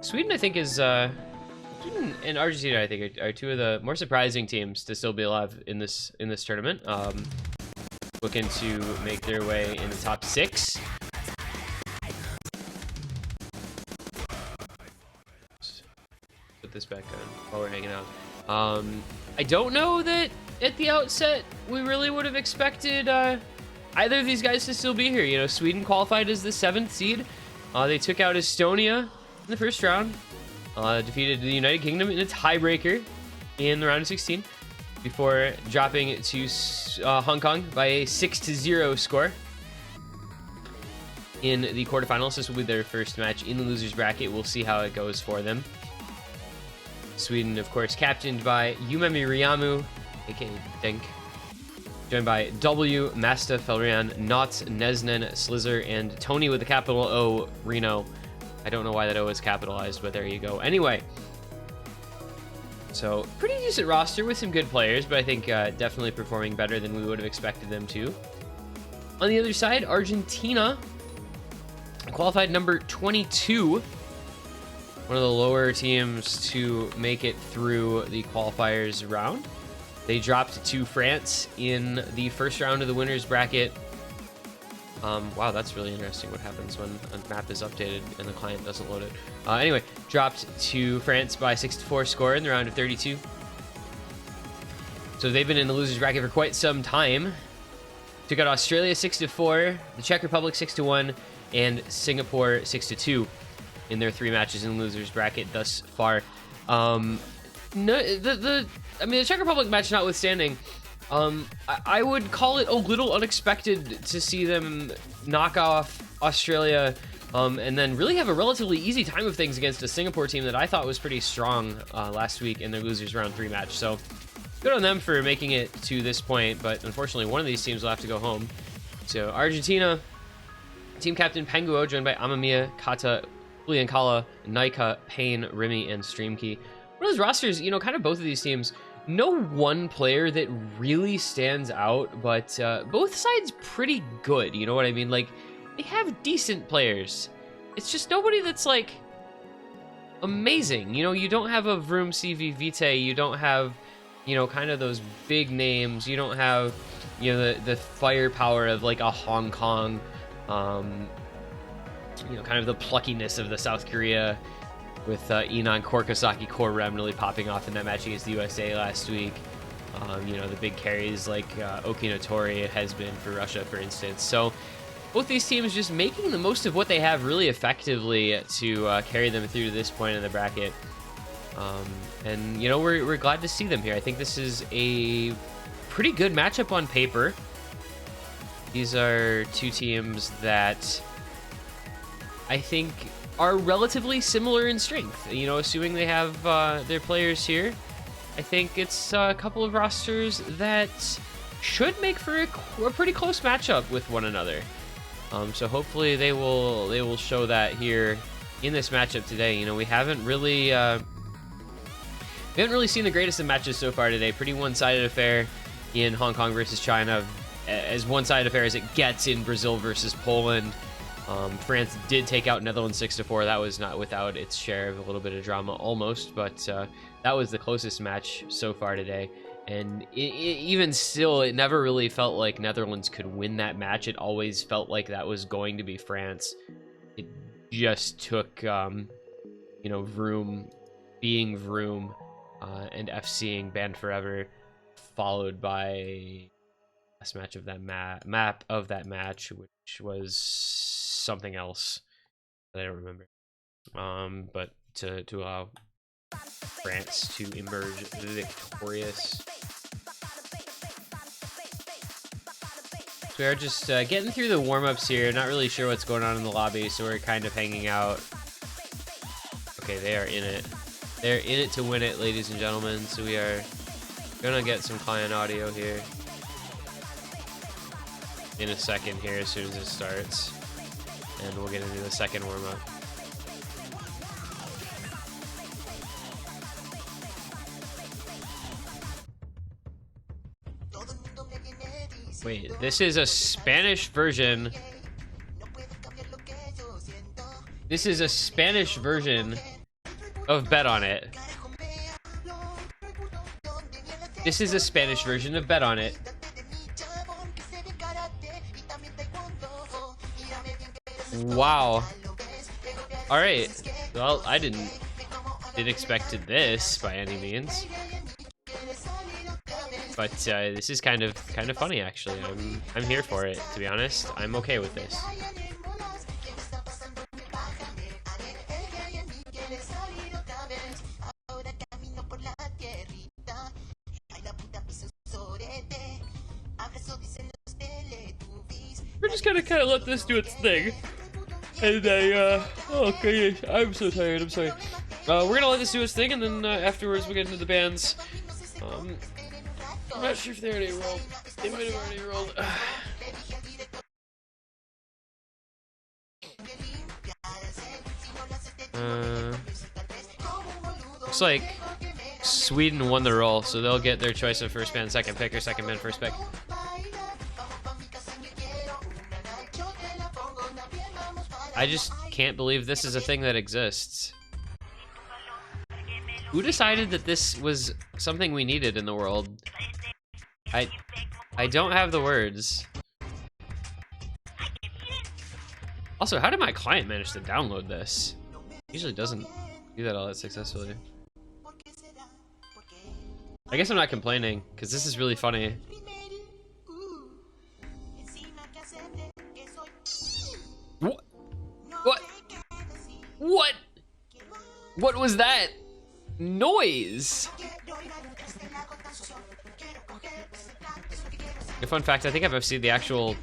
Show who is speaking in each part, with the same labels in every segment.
Speaker 1: Sweden, I think, is Sweden and Argentina, I think, are two of the more surprising teams to still be alive in this tournament. Looking to make their way in the top 6. Put this back on while we're hanging out. I don't know that at the outset we really would have expected either of these guys to still be here. You know, Sweden qualified as the 7th seed. They took out Estonia in the first round, defeated the United Kingdom in a tiebreaker in the round of 16 before dropping to Hong Kong by a 6-0 score in the quarterfinals. This will be their first match in the losers bracket. We'll see how it goes for them. Sweden, of course, captained by Yumemi Riamu, aka Denk, joined by W, Masta, Felrian, Not, Nesnen, Slizzer, and Tony with the capital O, Reno. I don't know why that O is capitalized, but there you go. Anyway, so pretty decent roster with some good players, but I think definitely performing better than we would have expected them to. On the other side, Argentina qualified number 22. One of the lower teams to make it through the qualifiers round. They dropped to France in the first round of the winners bracket. Wow, that's really interesting what happens when a map is updated and the client doesn't load it. Anyway, dropped to France by 6-4 score in the round of 32. So they've been in the losers bracket for quite some time. Took out Australia 6-4, the Czech Republic 6-1, and Singapore 6-2. In their 3 matches in the losers bracket thus far. I mean, the Czech Republic match notwithstanding, I would call it a little unexpected to see them knock off Australia and then really have a relatively easy time of things against a Singapore team that I thought was pretty strong last week in their losers round 3 match. So good on them for making it to this point, but unfortunately one of these teams will have to go home. So Argentina, team captain Penguo, joined by Amamiya, Kata, Julian-Kala, Naika, Payne, Remy, and Streamkey. One of those rosters, you know, kind of both of these teams, no one player that really stands out, but both sides pretty good, you know what I mean? Like, they have decent players. It's just nobody that's, like, amazing. You know, you don't have a Vroom CV Vitae, you don't have, you know, kind of those big names, you don't have, you know, the firepower of, like, a Hong Kong, you know, kind of the pluckiness of the South Korea with Inan Korkosaki Core Rem really popping off in that match against the USA last week. You know, the big carries like Okinotori has been for Russia, for instance. So both these teams just making the most of what they have really effectively to carry them through to this point in the bracket. And, you know, we're glad to see them here. I think this is a pretty good matchup on paper. These are two teams that I think are relatively similar in strength. You know, assuming they have their players here, I think it's a couple of rosters that should make for a pretty close matchup with one another. So hopefully they will show that here in this matchup today. You know, we haven't really seen the greatest of matches so far today. Pretty one-sided affair in Hong Kong versus China, as one-sided affair as it gets in Brazil versus Poland. France did take out Netherlands 6-4. That was not without its share of a little bit of drama almost, but that was the closest match so far today. And even still, it never really felt like Netherlands could win that match. It always felt like that was going to be France. It just took, you know, Vroom being Vroom and FCing Banned Forever, followed by last match of that map of that match, which was something else that I don't remember. But to allow France to emerge victorious. So we are just getting through the warm-ups here. Not really sure what's going on in the lobby, so we're kind of hanging out. Okay, they are in it. They're in it to win it, ladies and gentlemen. So we are gonna get some client audio here in a second here as soon as it starts. And we'll get into the second warm-up. Wait, this is a Spanish version. This is a Spanish version of Bet On It. This is a Spanish version of Bet On It. Wow. All right. Well, I didn't expect this by any means, but this is kind of funny actually. I'm here for it, to be honest. I'm okay with this. We're just gonna let this do its thing. And oh goodness, I'm so tired, I'm sorry. We're gonna let this do its thing, and then afterwards we get into the bands. I'm not sure if they already rolled. They might have already rolled. Looks like Sweden won the roll, so they'll get their choice of first band, second pick, or second band, first pick. I just can't believe this is a thing that exists. Who decided that this was something we needed in the world? I don't have the words. Also, how did my client manage to download this? Usually doesn't do that all that successfully. I guess I'm not complaining, because this is really funny. What? What? What? What was that noise? A fun fact, I think I've seen the actual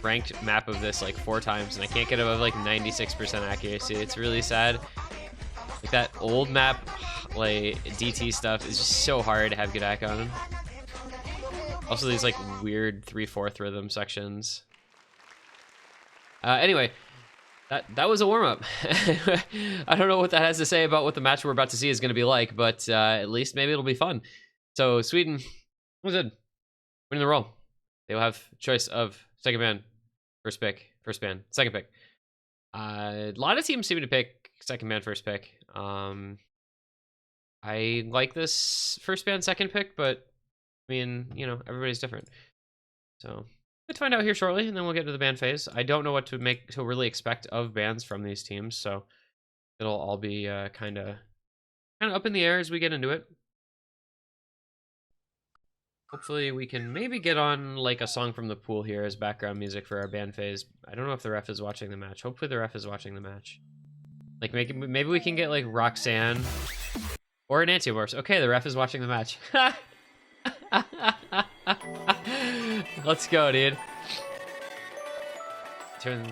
Speaker 1: ranked map of this like 4 times, and I can't get above like 96% accuracy. It's really sad. Like that old map, like DT stuff is just so hard to have good ac on. Also these like weird 3/4 rhythm sections. Anyway, that was a warm-up. I don't know what that has to say about what the match we're about to see is going to be like, but at least maybe it'll be fun. So Sweden was good. Winning the roll. They will have choice of second band, first pick, first band, second pick. A lot of teams seem to pick second band, first pick. I like this first band, second pick, but I mean, you know, everybody's different. So we'll find out here shortly, and then we'll get to the band phase. I don't know what to really expect of bands from these teams, so it'll all be kind of up in the air as we get into it. Hopefully we can maybe get on like a song from the pool here as background music for our band phase. I don't know if the ref is watching the match. Hopefully the ref is watching the match. Like maybe we can get like Roxanne or an Anti-Morphs. Okay, the ref is watching the match. Let's go, dude. We're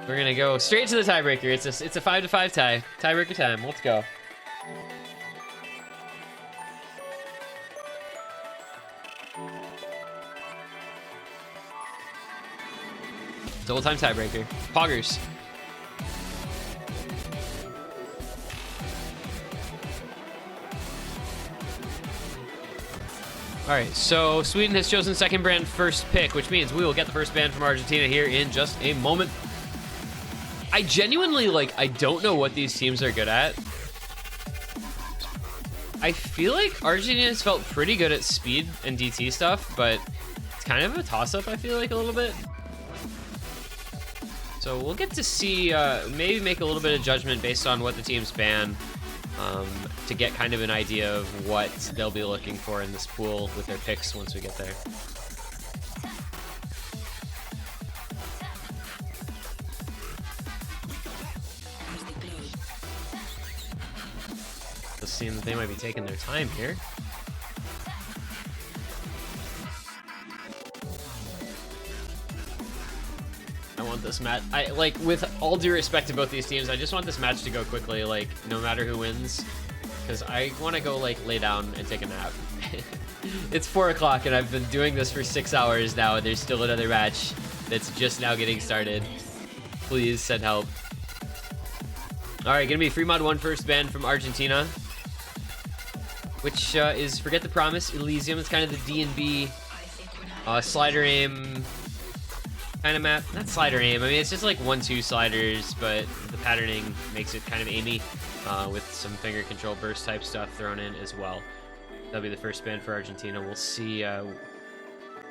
Speaker 1: gonna go straight to the tiebreaker. It's a 5-5 tie. Tiebreaker time. Let's go. Double time tiebreaker. Poggers. All right, so Sweden has chosen second band first pick, which means we will get the first band from Argentina here in just a moment. I genuinely, I don't know what these teams are good at. I feel like Argentina's felt pretty good at speed and DT stuff, but it's kind of a toss-up, I feel like, a little bit. So we'll get to see, maybe make a little bit of judgment based on what the teams ban, to get kind of an idea of what they'll be looking for in this pool with their picks once we get there. Let's see that they might be taking their time here. I want this match. With all due respect to both these teams, I just want this match to go quickly, no matter who wins, because I want to go lay down and take a nap. It's 4 o'clock and I've been doing this for 6 hours now, and there's still another match that's just now getting started. Please send help. All right, gonna be free mod 1 first band from Argentina, which is Forget the Promise, Elysium. It's kind of the D&B slider aim kind of map. Not slider aim, I mean it's just 1-2 sliders, but the patterning makes it kind of aimey, with some finger control burst type stuff thrown in as well. That'll be the first ban for Argentina. We'll see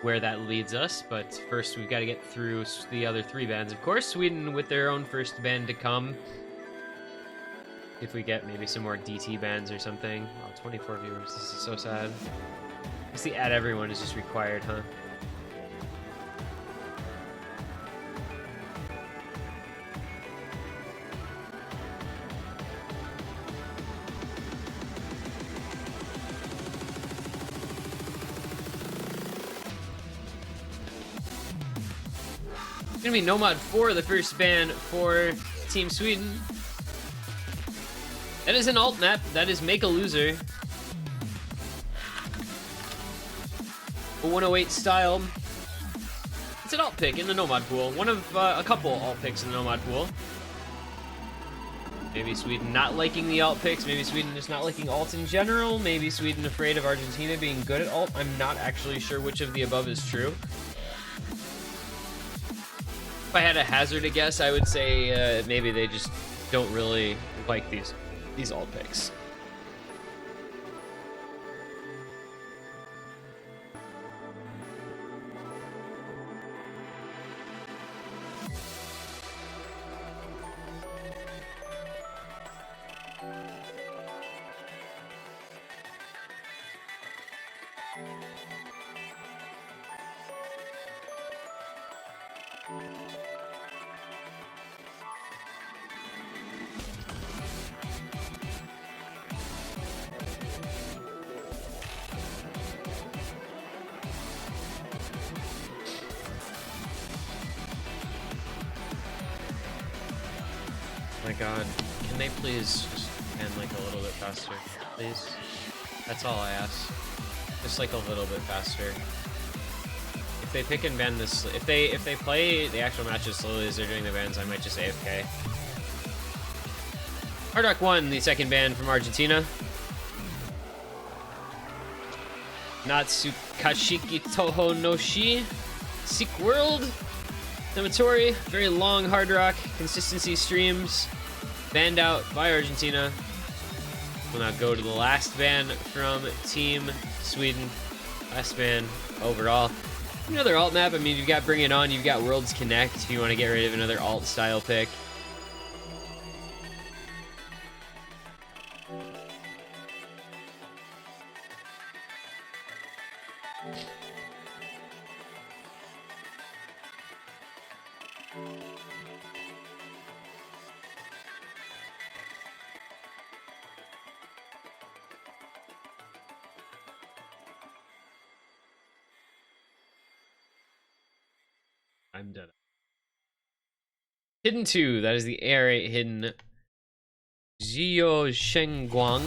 Speaker 1: where that leads us, but first we've got to get through the other 3 bans. Of course, Sweden with their own first ban to come. If we get maybe some more DT bans or something. Oh, 24 viewers. This is so sad. I guess the add everyone is just required, huh? It's gonna be Nomad 4, the first ban for Team Sweden. That is an alt map. That is Make a Loser. A 108 style. It's an alt pick in the Nomad pool. One of a couple alt picks in the Nomad pool. Maybe Sweden not liking the alt picks. Maybe Sweden just not liking alt in general. Maybe Sweden afraid of Argentina being good at alt. I'm not actually sure which of the above is true. If I had a hazard a guess, I would say maybe they just don't really like these alt picks. My god, can they please just end like a little bit faster, please? That's all I ask. Just like a little bit faster. If they pick and ban this, if they play the actual matches slowly as they're doing the bans, I might just AFK. Hardock won the second ban from Argentina. Natsukashiki Toho no Shi. Seek World. Namatori, very long hard rock, consistency streams, banned out by Argentina. We'll now go to the last ban from Team Sweden. Last ban overall. Another alt map, I mean, you've got Bring It On, you've got Worlds Connect if you want to get rid of another alt style pick. I'm dead. Hidden 2, that is the A8 hidden Jiao Shengguang.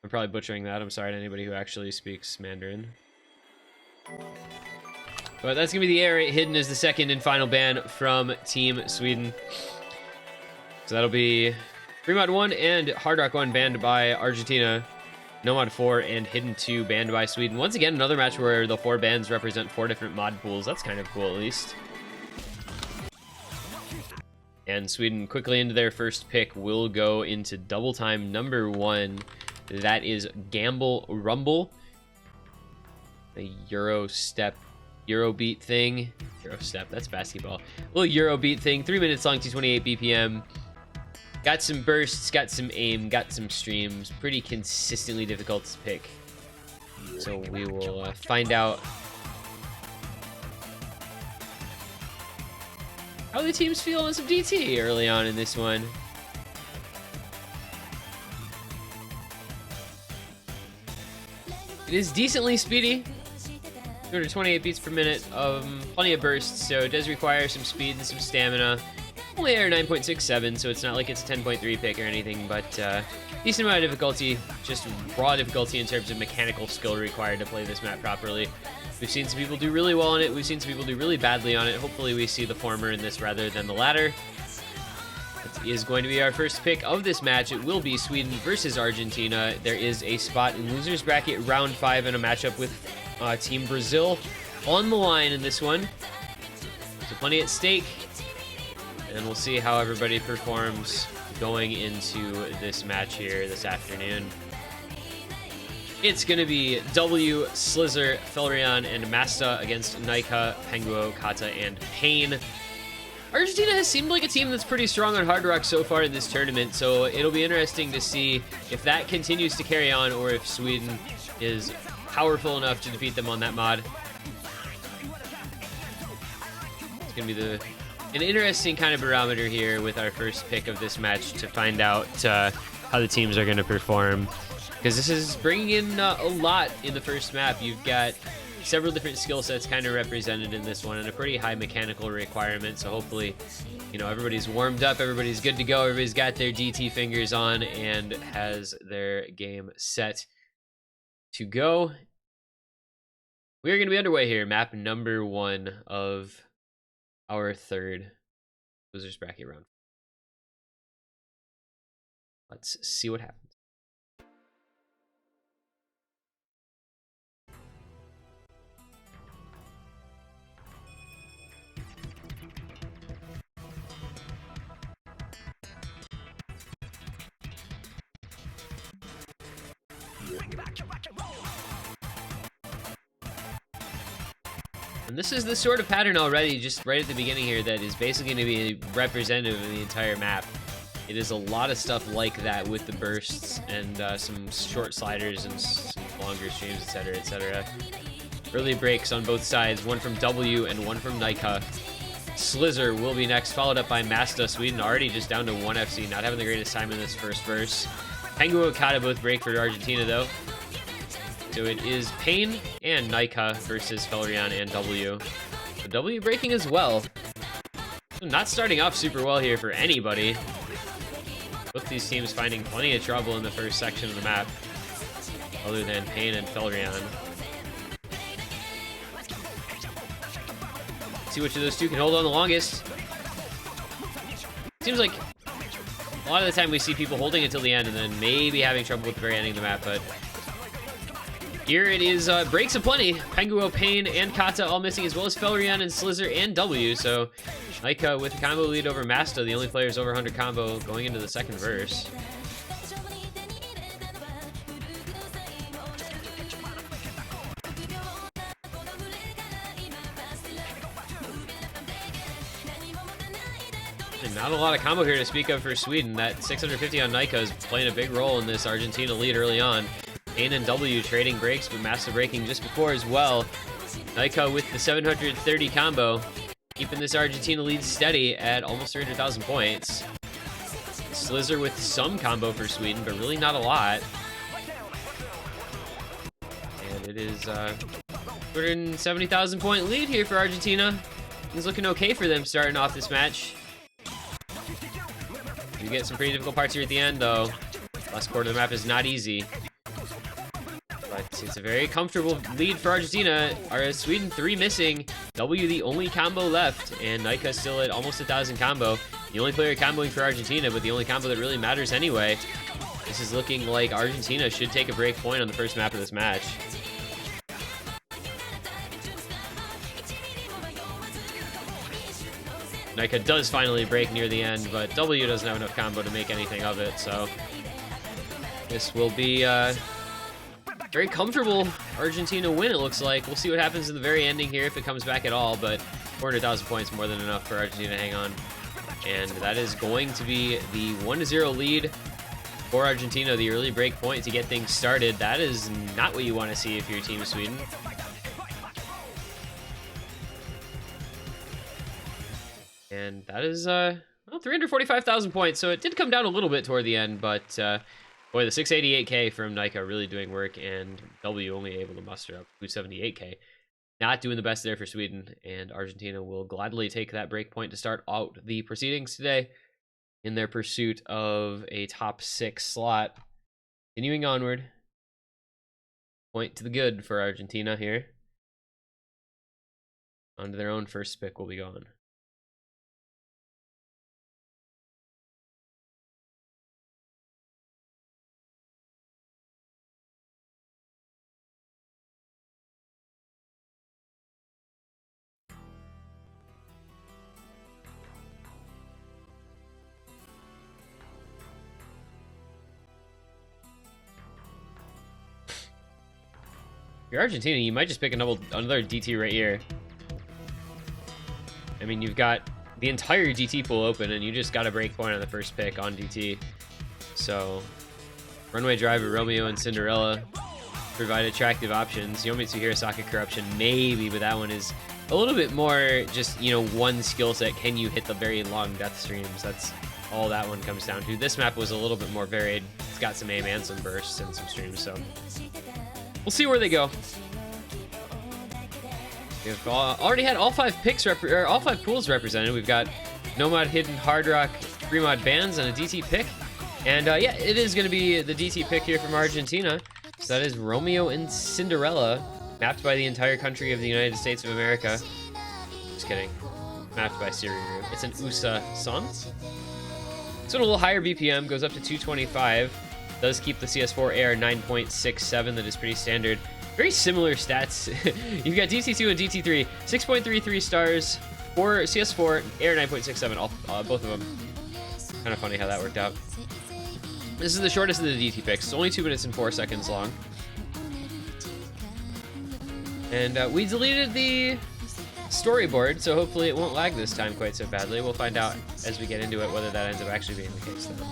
Speaker 1: I'm probably butchering that. I'm sorry to anybody who actually speaks Mandarin. But that's gonna be the A8 hidden as the second and final ban from Team Sweden. So that'll be Fremod 1 and Hardrock 1 banned by Argentina. Nomad 4 and Hidden 2 banned by Sweden. Once again, another match where the 4 bans represent 4 different mod pools. That's kind of cool, at least. And Sweden quickly into their first pick will go into double time number 1. That is Gamble Rumble. The Eurobeat thing. Eurostep, that's basketball. A little Eurobeat thing. 3 minutes long, 228 BPM. Got some bursts, got some aim, got some streams. Pretty consistently difficult to pick. So we will find out how the teams feel on some DT early on in this one. It is decently speedy. 228 beats per minute. Plenty of bursts, so it does require some speed and some stamina. Only air 9.67, so it's not like it's a 10.3 pick or anything, but decent amount of difficulty, just raw difficulty in terms of mechanical skill required to play this map properly. We've seen some people do really well on it, we've seen some people do really badly on it. Hopefully we see the former in this rather than the latter. It is going to be our first pick of this match. It will be Sweden versus Argentina. There is a spot in losers bracket round 5 in a matchup with Team Brazil on the line in this one. So plenty at stake. and we'll see how everybody performs going into this match here this afternoon. It's going to be W, Slizzer, Felrion, and Masta against Naika, Penguo, Kata, and Pain. Argentina has seemed like a team that's pretty strong on Hard Rock so far in this tournament, so it'll be interesting to see if that continues to carry on or if Sweden is powerful enough to defeat them on that mod. It's going to be an interesting kind of barometer here with our first pick of this match to find out how the teams are going to perform. Because this is bringing in a lot in the first map. You've got several different skill sets kind of represented in this one and a pretty high mechanical requirement. So hopefully, you know, everybody's warmed up, everybody's good to go, everybody's got their DT fingers on and has their game set to go. We are going to be underway here. Map number 1 of our third losers bracket round. Let's see what happens. And this is the sort of pattern already, just right at the beginning here, that is basically going to be representative of the entire map. It is a lot of stuff like that with the bursts and some short sliders and some longer streams, etc., etc. Early breaks on both sides, one from W and one from Naika. Slizzer will be next, followed up by Masta. Sweden already just down to 1 FC, not having the greatest time in this first verse. Penguo and Kata both break for Argentina, though. So it is Pain and Naika versus Felrion and W. So W breaking as well. So not starting off super well here for anybody. Both these teams finding plenty of trouble in the first section of the map, other than Pain and Felrion. See which of those two can hold on the longest. Seems like a lot of the time we see people holding it till the end and then maybe having trouble with the very ending of the map, but here it is, breaks aplenty. Penguo, Pain, and Kata all missing, as well as Felrion and Slizzer and W. So Naika with a combo lead over Masta, the only players over 100 combo going into the second verse. And not a lot of combo here to speak of for Sweden. That 650 on Naika is playing a big role in this Argentina lead early on. Pain and W trading breaks, but Masta breaking just before as well. Naika with the 730 combo, keeping this Argentina lead steady at almost 300,000 points. Slizzer with some combo for Sweden, but really not a lot. And it is 270,000 point lead here for Argentina. It's looking okay for them starting off this match. You get some pretty difficult parts here at the end, though. Last quarter of the map is not easy. But it's a very comfortable lead for Argentina. Sweden 3 missing. W the only combo left. And Naika still at almost 1,000 combo. The only player comboing for Argentina, but the only combo that really matters anyway. This is looking like Argentina should take a break point on the first map of this match. Naika does finally break near the end, but W doesn't have enough combo to make anything of it, so this will be very comfortable Argentina win, it looks like. We'll see what happens in the very ending here if it comes back at all, but 400,000 points more than enough for Argentina to hang on. And that is going to be the 1-0 lead for Argentina, the early break point to get things started. That is not what you want to see if you're Team Sweden. And that is, well, 345,000 points, so it did come down a little bit toward the end, but boy, the 688k from Naika really doing work, and W only able to muster up 278k. Not doing the best there for Sweden, and Argentina will gladly take that break point to start out the proceedings today in their pursuit of a top 6 slot. Continuing onward. Point to the good for Argentina here. Onto their own first pick will be gone. you're Argentina, you might just pick another DT right here. I mean, you've got the entire DT pool open, and you just got a break point on the first pick on DT. So, Runway Driver, Romeo, and Cinderella provide attractive options. Yomitsu Hirosaka Corruption, maybe, but that one is a little bit more just, you know, one skill set. Can you hit the very long death streams? That's all that one comes down to. This map was a little bit more varied. It's got some aim and some bursts and some streams, so we'll see where they go. We've already had all 5 picks all 5 pools represented. We've got Nomad, Hidden, Hard Rock, Fremod Bands, and a DT pick. And yeah, it is going to be the DT pick here from Argentina. So that is Romeo and Cinderella, mapped by the entire country of the United States of America. Just kidding. Mapped by Siriru. It's an USA song. It's a little higher BPM, goes up to 225. Does keep the CS4 AR 9.67, that is pretty standard. Very similar stats. You've got DT2 and DT3, 6.33 stars, for CS4, AR 9.67, both of them. Kind of funny how that worked out. This is the shortest of the DT picks. It's only 2 minutes and 4 seconds long. And we deleted the storyboard, so hopefully it won't lag this time quite so badly. We'll find out as we get into it whether that ends up actually being the case, though.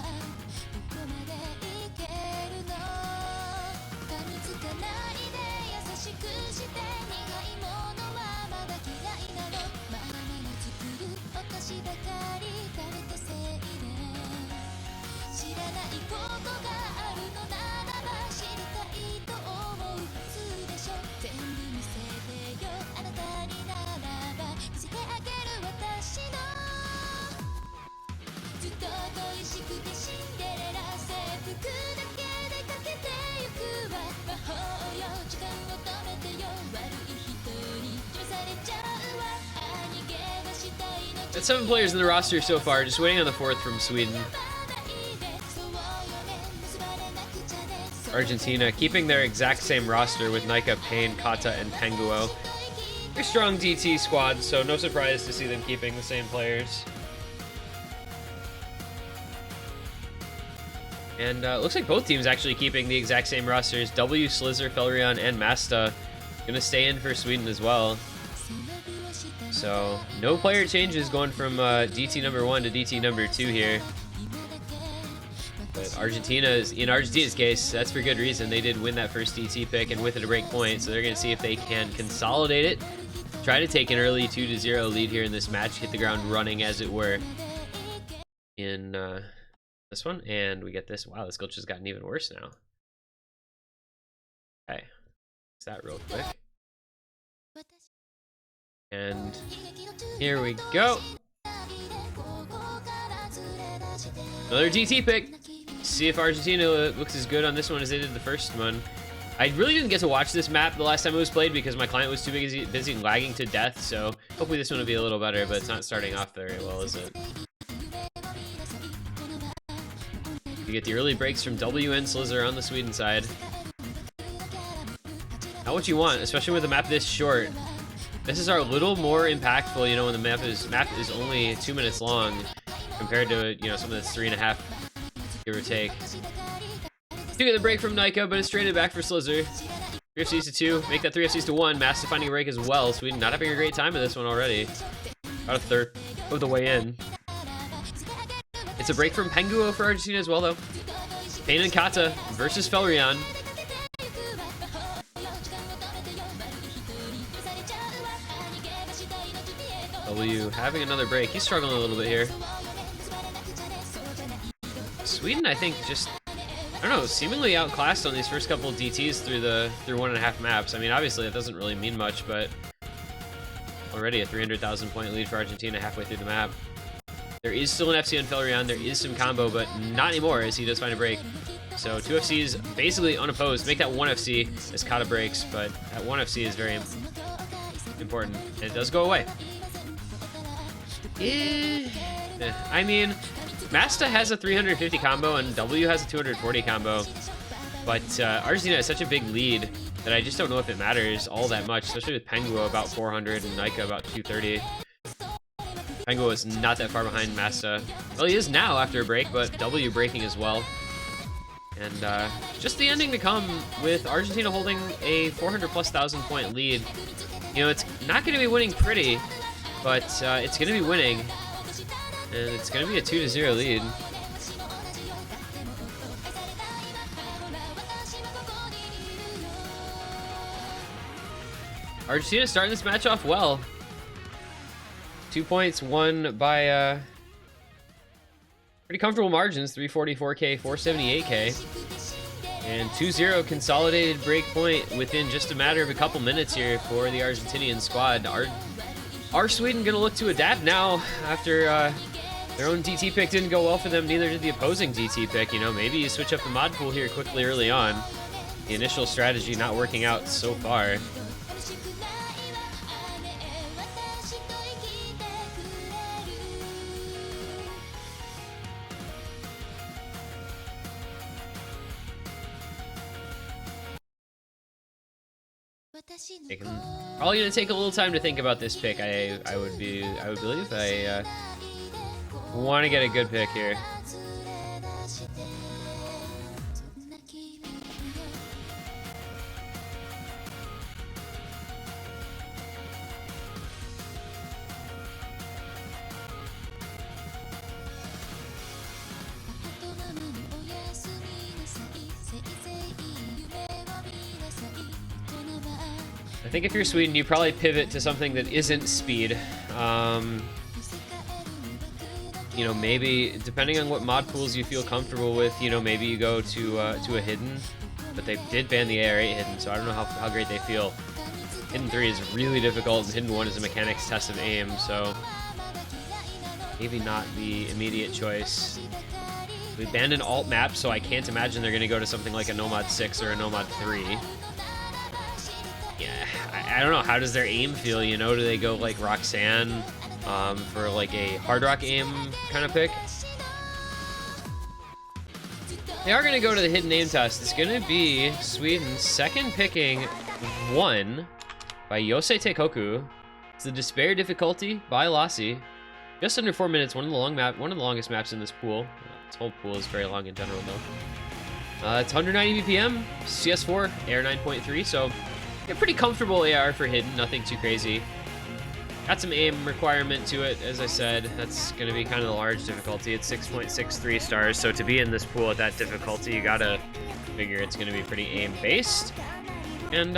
Speaker 1: That's 7 players in the roster so far, just waiting on the 4th from Sweden. Argentina keeping their exact same roster with Nika, Pain, Kata, and Penguo. Very strong DT squad, so no surprise to see them keeping the same players. And looks like both teams actually keeping the exact same rosters. W, Slizzer, Felrion, and Masta gonna stay in for Sweden as well. So no player changes going from DT number 1 to DT number 2 here. But in Argentina's case, that's for good reason. They did win that first DT pick and with it a break point, so they're going to see if they can consolidate it. Try to take an early 2-0 lead here in this match, hit the ground running as it were in this one. And we get this. Wow, this glitch has gotten even worse now. Okay, fix that real quick. And here we go. Another DT pick. See if Argentina looks as good on this one as they did the first one. I really didn't get to watch this map the last time it was played because my client was too busy lagging to death, so hopefully this one will be a little better, but it's not starting off very well, is it? You get the early breaks from W and Slizzer on the Sweden side. Not what you want, especially with a map this short. This is a little more impactful, you know, when the map is only 2 minutes long compared to, you know, some of this 3.5, give or take. Do get the break from Nika, but it's traded back for Slizzer. 3 FCs to 2, make that 3 FCs to 1. Masta finding a break as well. Sweden not having a great time in this one already. About a third of the way in. It's a break from Penguo for Argentina as well, though. Pain and Kata versus Felrion. W having another break. He's struggling a little bit here. Sweden, I think, just, I don't know, seemingly outclassed on these first couple DTs through 1.5 maps. I mean, obviously that doesn't really mean much, but already a 300,000 point lead for Argentina halfway through the map. There is still an FC on Felrion. There is some combo, but not anymore as he does find a break. So 2 FCs basically unopposed. Make that 1 FC as Kata breaks, but that 1 FC is very important, and it does go away. I mean, Masta has a 350 combo and W has a 240 combo, but Argentina has such a big lead that I just don't know if it matters all that much, especially with Penguo about 400 and Nika about 230. Penguo is not that far behind Masta. Well, he is now after a break, but W breaking as well. And just the ending to come with Argentina holding a 400,000+ point lead. You know, it's not going to be winning pretty, but it's going to be winning. And it's going to be a 2-0 lead. Argentina starting this match off well. 2 points won by pretty comfortable margins, 344K, 478K. And 2-0 consolidated break point within just a matter of a couple minutes here for the Argentinian squad. Are Sweden going to look to adapt now after their own DT pick didn't go well for them? Neither did the opposing DT pick. You know, maybe you switch up the mod pool here quickly early on. The initial strategy not working out so far. Probably gonna take a little time to think about this pick. I would believe. I want to get a good pick here. I think if you're Sweden, you probably pivot to something that isn't speed. You know, maybe depending on what mod pools you feel comfortable with, you know, maybe you go to a hidden, but they did ban the AR8 hidden, so I don't know how great they feel. Hidden 3 is really difficult, and Hidden 1 is a mechanics test of aim, so maybe not the immediate choice. We banned an alt map, so I can't imagine they're going to go to something like a Nomad 6 or a Nomad 3. Yeah, I don't know. How does their aim feel? You know, do they go like Roxanne for like a hard rock aim kind of pick? They are going to go to the hidden aim test. It's going to be Sweden's second picking one by Yosei Teikoku. It's the Despair difficulty by Lassi. Just under 4 minutes. One of the longest maps in this pool. This whole pool is very long in general, though. It's 190 BPM, CS4, AR 9.3, so yeah, pretty comfortable AR for hidden, nothing too crazy. Got some aim requirement to it, as I said. That's going to be kind of the large difficulty. It's 6.63 stars, so to be in this pool at that difficulty, you gotta figure it's going to be pretty aim-based. And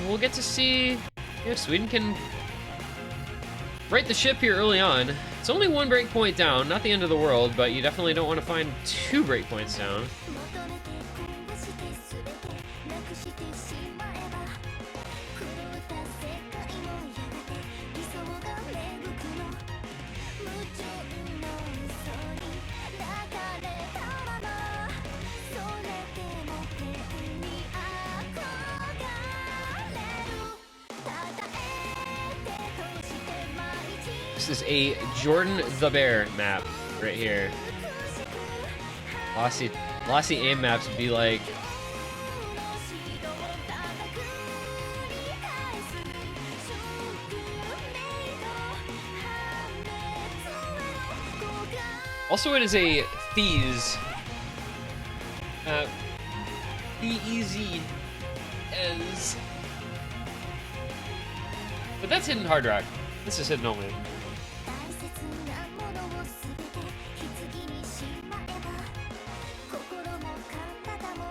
Speaker 1: we'll get to see if Sweden can right the ship here early on. It's only one breakpoint down, not the end of the world, but you definitely don't want to find 2 breakpoints down. This is a Jordan the Bear map right here. Lassi aim maps would be like also it is a Thieves Easy as, but that's hidden hard rock. This is hidden only.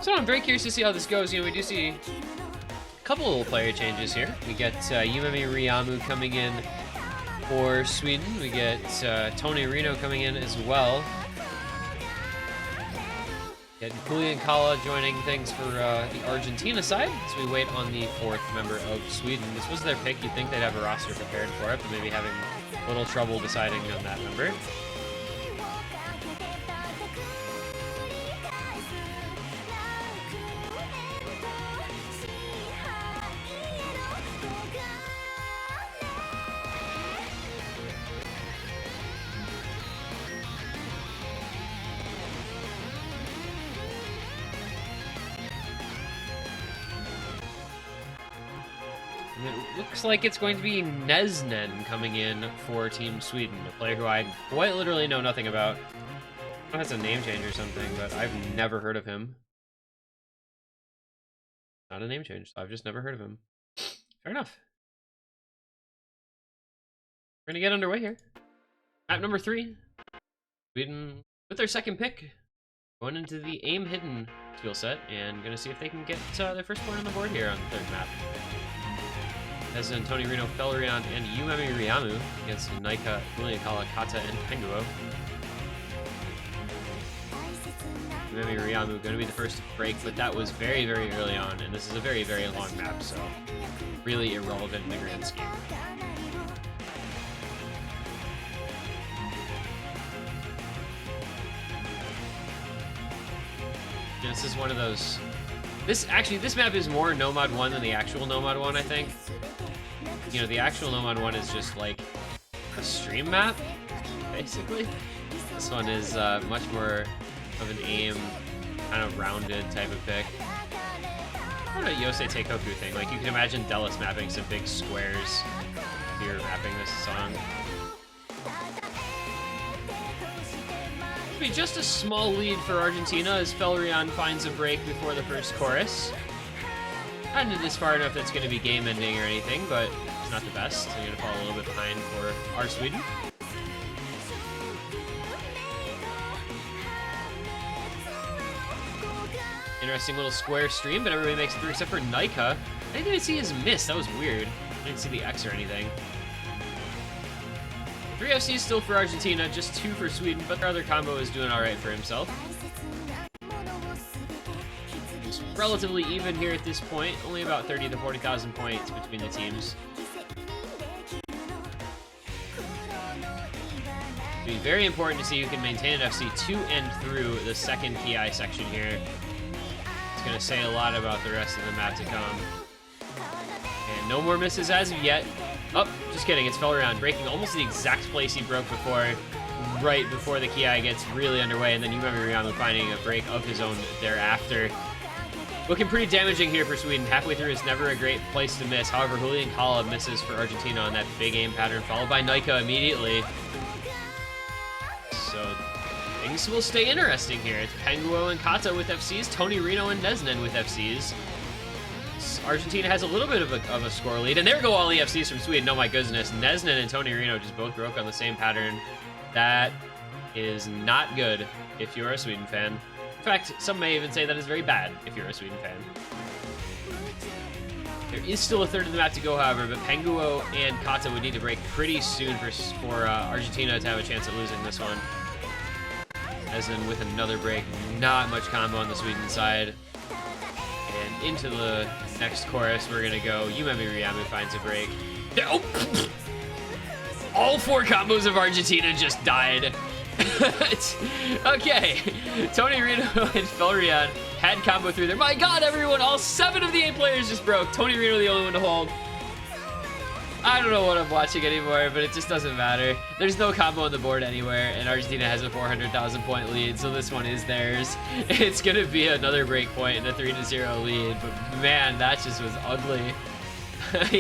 Speaker 1: So I'm very curious to see how this goes. You know, we do see a couple little player changes here. We get Yumemi Riyamu coming in for Sweden. We get Tony Reno coming in as well. Get Julian Kala joining things for the Argentina side as we wait on the 4th member of Sweden. This was their pick. You'd think they'd have a roster prepared for it, but maybe having a little trouble deciding on that member. It looks like it's going to be Nesnen coming in for Team Sweden, a player who I quite literally know nothing about. I don't know if it's a name change or something, but I've never heard of him. Not a name change, so I've just never heard of him. Fair enough. We're gonna get underway here. Map number 3. Sweden with their second pick. Going into the aim hidden skill set and gonna see if they can get their first point on the board here on the third map. As in Tony Reno, Felrion, and Yumemi Ryamu against Naika, Julian Kala, Kata, and Penguo. Yumemi Ryamu going to be the first to break, but that was very, very early on, and this is a very, very long map, so really irrelevant in the grand scheme. This is one of those... This map is more Nomad 1 than the actual Nomad 1, I think. You know, the actual Nomad 1 is just like a stream map, basically. This one is much more of an aim, kind of rounded type of pick. Kind of a Yosei Teikoku thing. Like, you can imagine Delis mapping some big squares if you're mapping this song. Be just a small lead for Argentina as Felrion finds a break before the first chorus. Not into this far enough that's going to be game ending or anything, but it's not the best. So I'm going to fall a little bit behind for our Sweden. Interesting little square stream, but everybody makes it through except for Naika. I didn't even see his miss. That was weird. I didn't see the X or anything. 3 FCs still for Argentina, just 2 for Sweden, but their other combo is doing alright for himself. It's relatively even here at this point, only about 30 to 40,000 points between the teams. It'll be very important to see who can maintain an FC to and through the second PI section here. It's going to say a lot about the rest of the map to come. And no more misses as of yet. Oh, just kidding, it's Felrion breaking almost the exact place he broke before, right before the Ki gets really underway, and then Yumemi Ryamu finding a break of his own thereafter. Looking pretty damaging here for Sweden. Halfway through is never a great place to miss. However, Julian Kala misses for Argentina on that big aim pattern, followed by Naika immediately. So things will stay interesting here. It's Penguo and Kata with FCs, Tony Reno and Nesnen with FCs. Argentina has a little bit of a score lead, and there go all the FCs from Sweden. Oh my goodness, Nesnen and Tony Reno just both broke on the same pattern. That is not good if you're a Sweden fan. In fact, some may even say that is very bad if you're a Sweden fan. There is still a third of the map to go, however, but Penguo and Kata would need to break pretty soon for Argentina to have a chance at losing this one. Nesnen with another break, not much combo on the Sweden side. And into the next chorus, we're gonna go. Yumemi Ryamu finds a break. Oh! All 4 combos of Argentina just died. Okay, Tony Reno and Felrion had combo through there. My God, everyone! All 7 of the 8 players just broke. Tony Reno the only one to hold. I don't know what I'm watching anymore, but it just doesn't matter. There's no combo on the board anywhere, and Argentina has a 400,000 point lead, so this one is theirs. It's gonna be another break point and a 3-0 lead, but man, that just was ugly.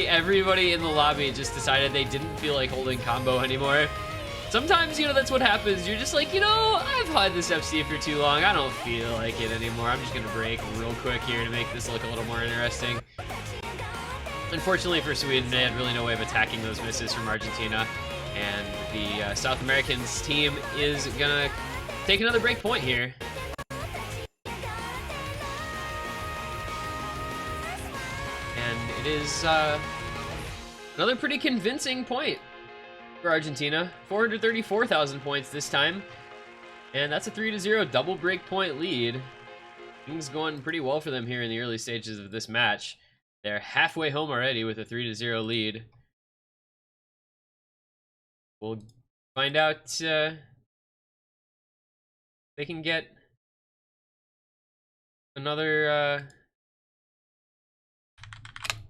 Speaker 1: Everybody in the lobby just decided they didn't feel like holding combo anymore. Sometimes, you know, that's what happens. You're just like, you know, I've had this FC for too long. I don't feel like it anymore. I'm just gonna break real quick here to make this look a little more interesting. Unfortunately for Sweden, they had really no way of attacking those misses from Argentina, and the South Americans team is gonna take another break point here. And it is another pretty convincing point for Argentina. 434,000 points this time, and that's a 3-0 double break point lead. Things going pretty well for them here in the early stages of this match. They're halfway home already with a 3-0 lead. We'll find out they can get another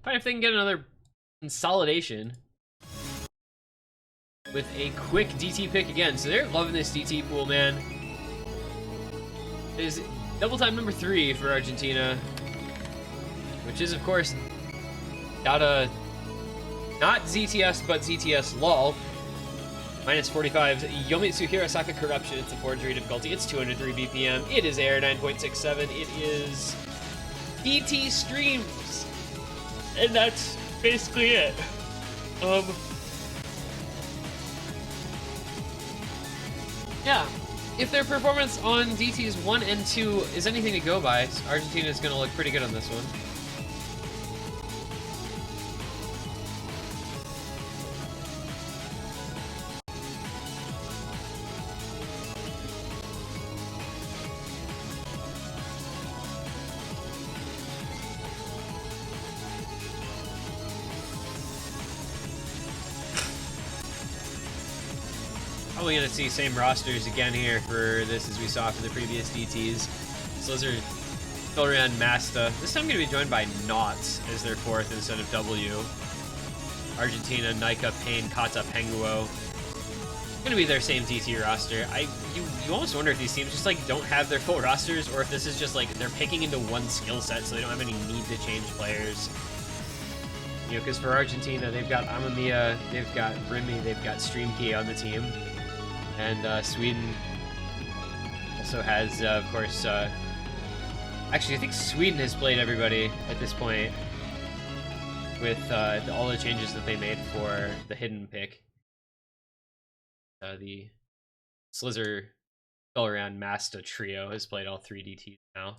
Speaker 1: find if they can get another consolidation with a quick DT pick again. So they're loving this DT pool, man. It is double time number 3 for Argentina, which is, of course, not ZTS, but ZTS LOL. Minus 45, Yomitsu Hirasaka Corruption. It's a forgery difficulty. It's 203 BPM. It is air 9.67. It is DT streams, and that's basically it. Yeah, if their performance on DTs 1 and 2 is anything to go by, Argentina is going to look pretty good on this one. Probably going to see same rosters again here for this as we saw for the previous DTs. Slizzer, Filrian, Masta. This time going to be joined by Knots as their fourth instead of W. Argentina, Nika, Payne, Kata, Penguo. Going to be their same DT roster. You almost wonder if these teams just like don't have their full rosters, or if this is just like they're picking into one skill set, so they don't have any need to change players. You know, because for Argentina, they've got Amamiya, they've got Remy, they've got Streamkey on the team. And Sweden also has, of course, actually, I think Sweden has played everybody at this point with all the changes that they made for the hidden pick. The Slizzer, Filrian, Masta trio has played all 3 DTs now.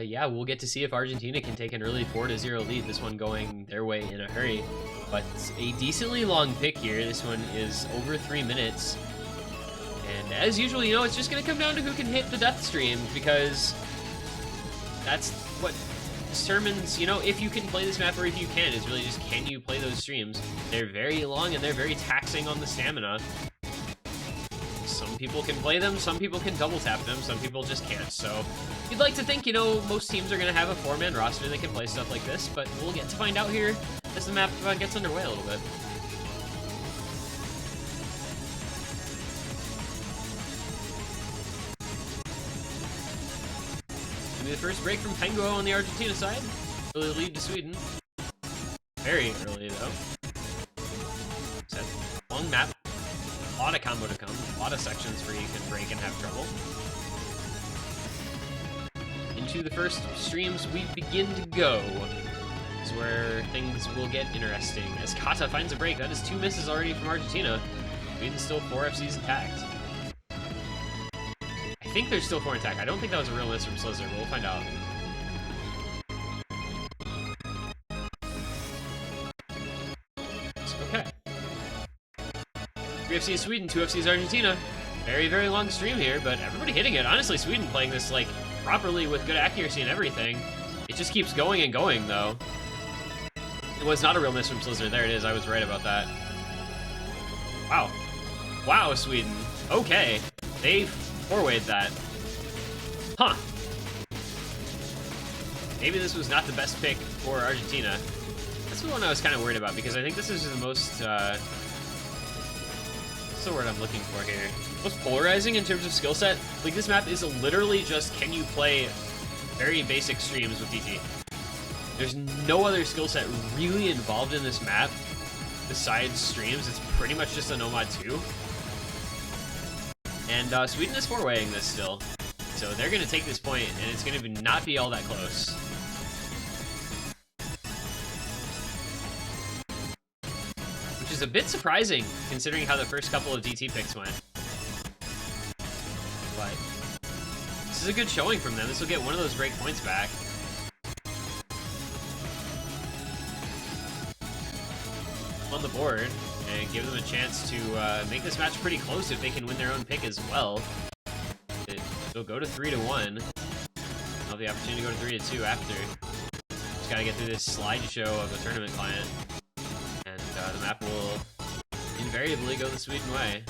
Speaker 1: Yeah, we'll get to see if Argentina can take an early 4-0 lead, this one going their way in a hurry. But a decently long pick here. This one is over 3 minutes. And as usual, you know, it's just going to come down to who can hit the death stream, because that's what determines, you know, if you can play this map or if you can. Is really just, can you play those streams? They're very long and they're very taxing on the stamina. Some people can play them, some people can double tap them, some people just can't. So you'd like to think, you know, most teams are going to have a 4-man roster that can play stuff like this, but we'll get to find out here as the map gets underway a little bit. Gonna be the first break from Penguo on the Argentina side. Early lead to Sweden. Very early though. Set. Long map. A lot of combo to come. A lot of sections where you can break and have trouble. Into the first streams we begin to go. This is where things will get interesting. As Kata finds a break. That is 2 misses already from Argentina. Sweden's still 4 FCs intact. I think there's still 4 intact. I don't think that was a real miss from Slizzer. We'll find out. Okay. 3 FCs Sweden, 2 FCs Argentina. Very, very long stream here, but everybody hitting it. Honestly, Sweden playing this like properly with good accuracy and everything. It just keeps going and going, though. It was not a real miss from Slizzer. There it is. I was right about that. Wow. Wow, Sweden. Okay. They 4-wayed that. Huh. Maybe this was not the best pick for Argentina. That's the one I was kind of worried about, because I think this is the most, what's the word I'm looking for here? Most polarizing in terms of skill set. Like, this map is literally just, can you play very basic streams with DT? There's no other skill set really involved in this map besides streams. It's pretty much just a Nomad 2. And Sweden is 4-waying this still. So they're going to take this point, and it's going to not be all that close. Which is a bit surprising, considering how the first couple of DT picks went. But this is a good showing from them. This will get one of those break points back. On the board, and give them a chance to make this match pretty close if they can win their own pick as well. They'll go to 3-1. They'll have the opportunity to go to 3-2 after. Just gotta get through this slideshow of the tournament client, and the map will invariably go the Sweden way.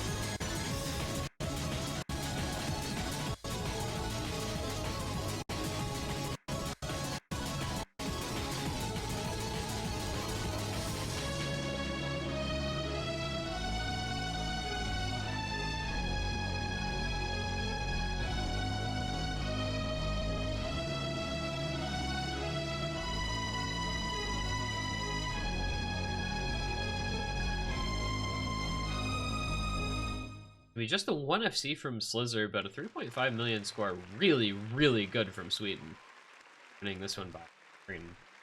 Speaker 1: mean, just the 1 FC from Slizzer, but a 3.5 million score. Really, really good from Sweden. Winning this one by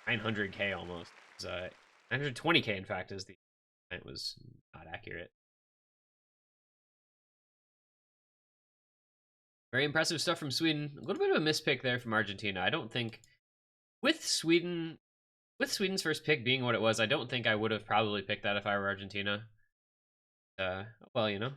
Speaker 1: 900k almost. It was, 920k, in fact, is the... It was not accurate. Very impressive stuff from Sweden. A little bit of a mispick there from Argentina. I don't think... With Sweden's first pick being what it was, I don't think I would have probably picked that if I were Argentina. Well, you know.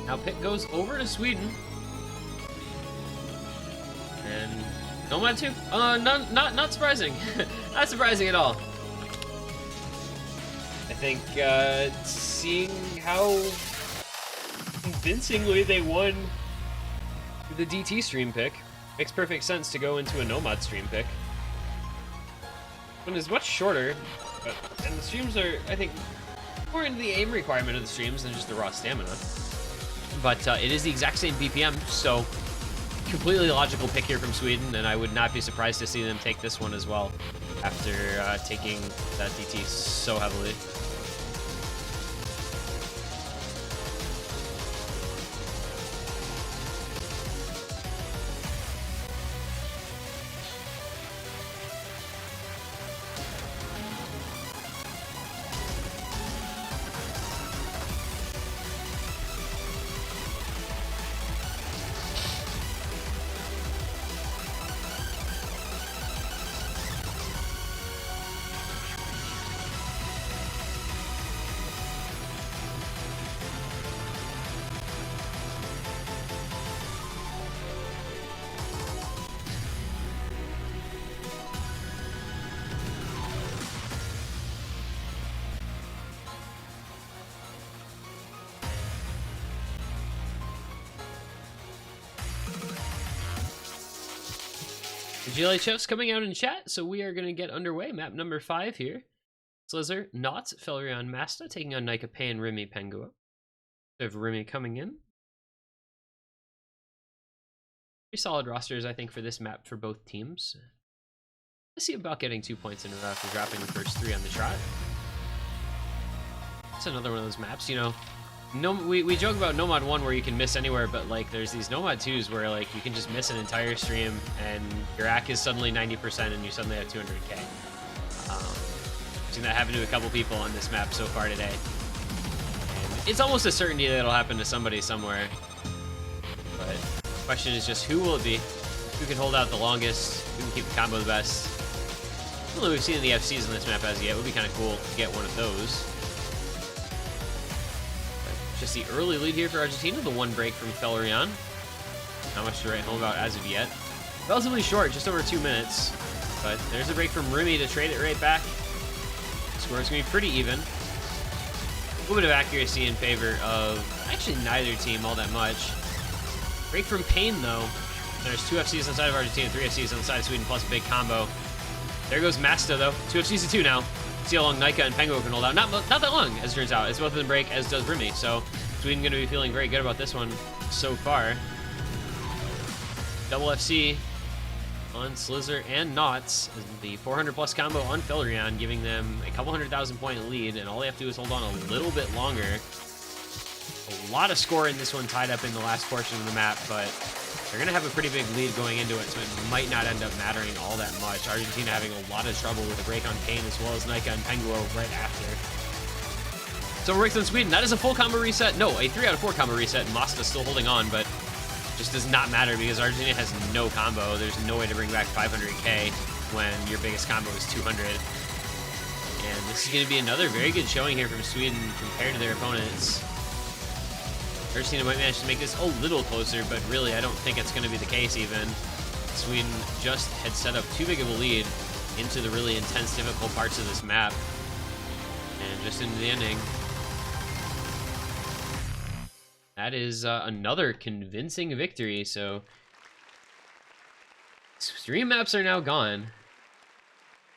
Speaker 1: Now pick goes over to Sweden. And Nomad 2. Not surprising. Not surprising at all. I think seeing how convincingly they won the DT stream pick makes perfect sense to go into a Nomad stream pick. One is much shorter, and the streams are, I think, more into the aim requirement of the streams than just the raw stamina. But it is the exact same BPM, so completely logical pick here from Sweden, and I would not be surprised to see them take this one as well after taking that DT so heavily. GLHF's coming out in chat, so we are going to get underway. Map number 5 here. Slizzer, Knots, Felrion, Masta taking on Nika Pay and Remy Pengua. We have Remy coming in. Pretty solid rosters, I think, for this map for both teams. Let's see about getting 2 points in a row after dropping the first 3 on the trot. It's another one of those maps, you know. We joke about Nomad 1 where you can miss anywhere, but like there's these Nomad 2s where like you can just miss an entire stream and your AC is suddenly 90% and you suddenly have 200k. I've seen that happen to a couple people on this map so far today. And it's almost a certainty that it'll happen to somebody somewhere. But the question is just who will it be? Who can hold out the longest? Who can keep the combo the best? I don't know if we've seen the FCs on this map as yet. It would be kind of cool to get one of those. Just the early lead here for Argentina, the 1 break from Felrion. Not much to write home about as of yet. Relatively short, just over 2 minutes. But there's a break from Remy to trade it right back. Score's going to be pretty even. A little bit of accuracy in favor of actually neither team all that much. Break from Pain, though. There's 2 FCs on the side of Argentina, 3 FCs on the side of Sweden, plus a big combo. There goes Masta, though. 2 FCs to 2 now. See how long Nika and Pengua can hold out. Not that long, as it turns out. As both of them break, as does Remy. So Sweden going to be feeling very good about this one so far. Double FC on Slizzer and Knots. The 400 plus combo on Felrion, giving them a couple 100,000 point lead, and all they have to do is hold on a little bit longer. A lot of score in this one tied up in the last portion of the map, but they're going to have a pretty big lead going into it, so it might not end up mattering all that much. Argentina having a lot of trouble with a break on Kane, as well as Nika and Pengua right after. So breaks on Sweden. That is a full combo reset. No, a 3 out of 4 combo reset. Masta still holding on, but just does not matter because Argentina has no combo. There's no way to bring back 500k when your biggest combo is 200. And this is going to be another very good showing here from Sweden compared to their opponents. Argentina might manage to make this a little closer, but really I don't think it's going to be the case even. Sweden just had set up too big of a lead into the really intense, difficult parts of this map. And just into the ending. That is another convincing victory, so Stream maps are now gone.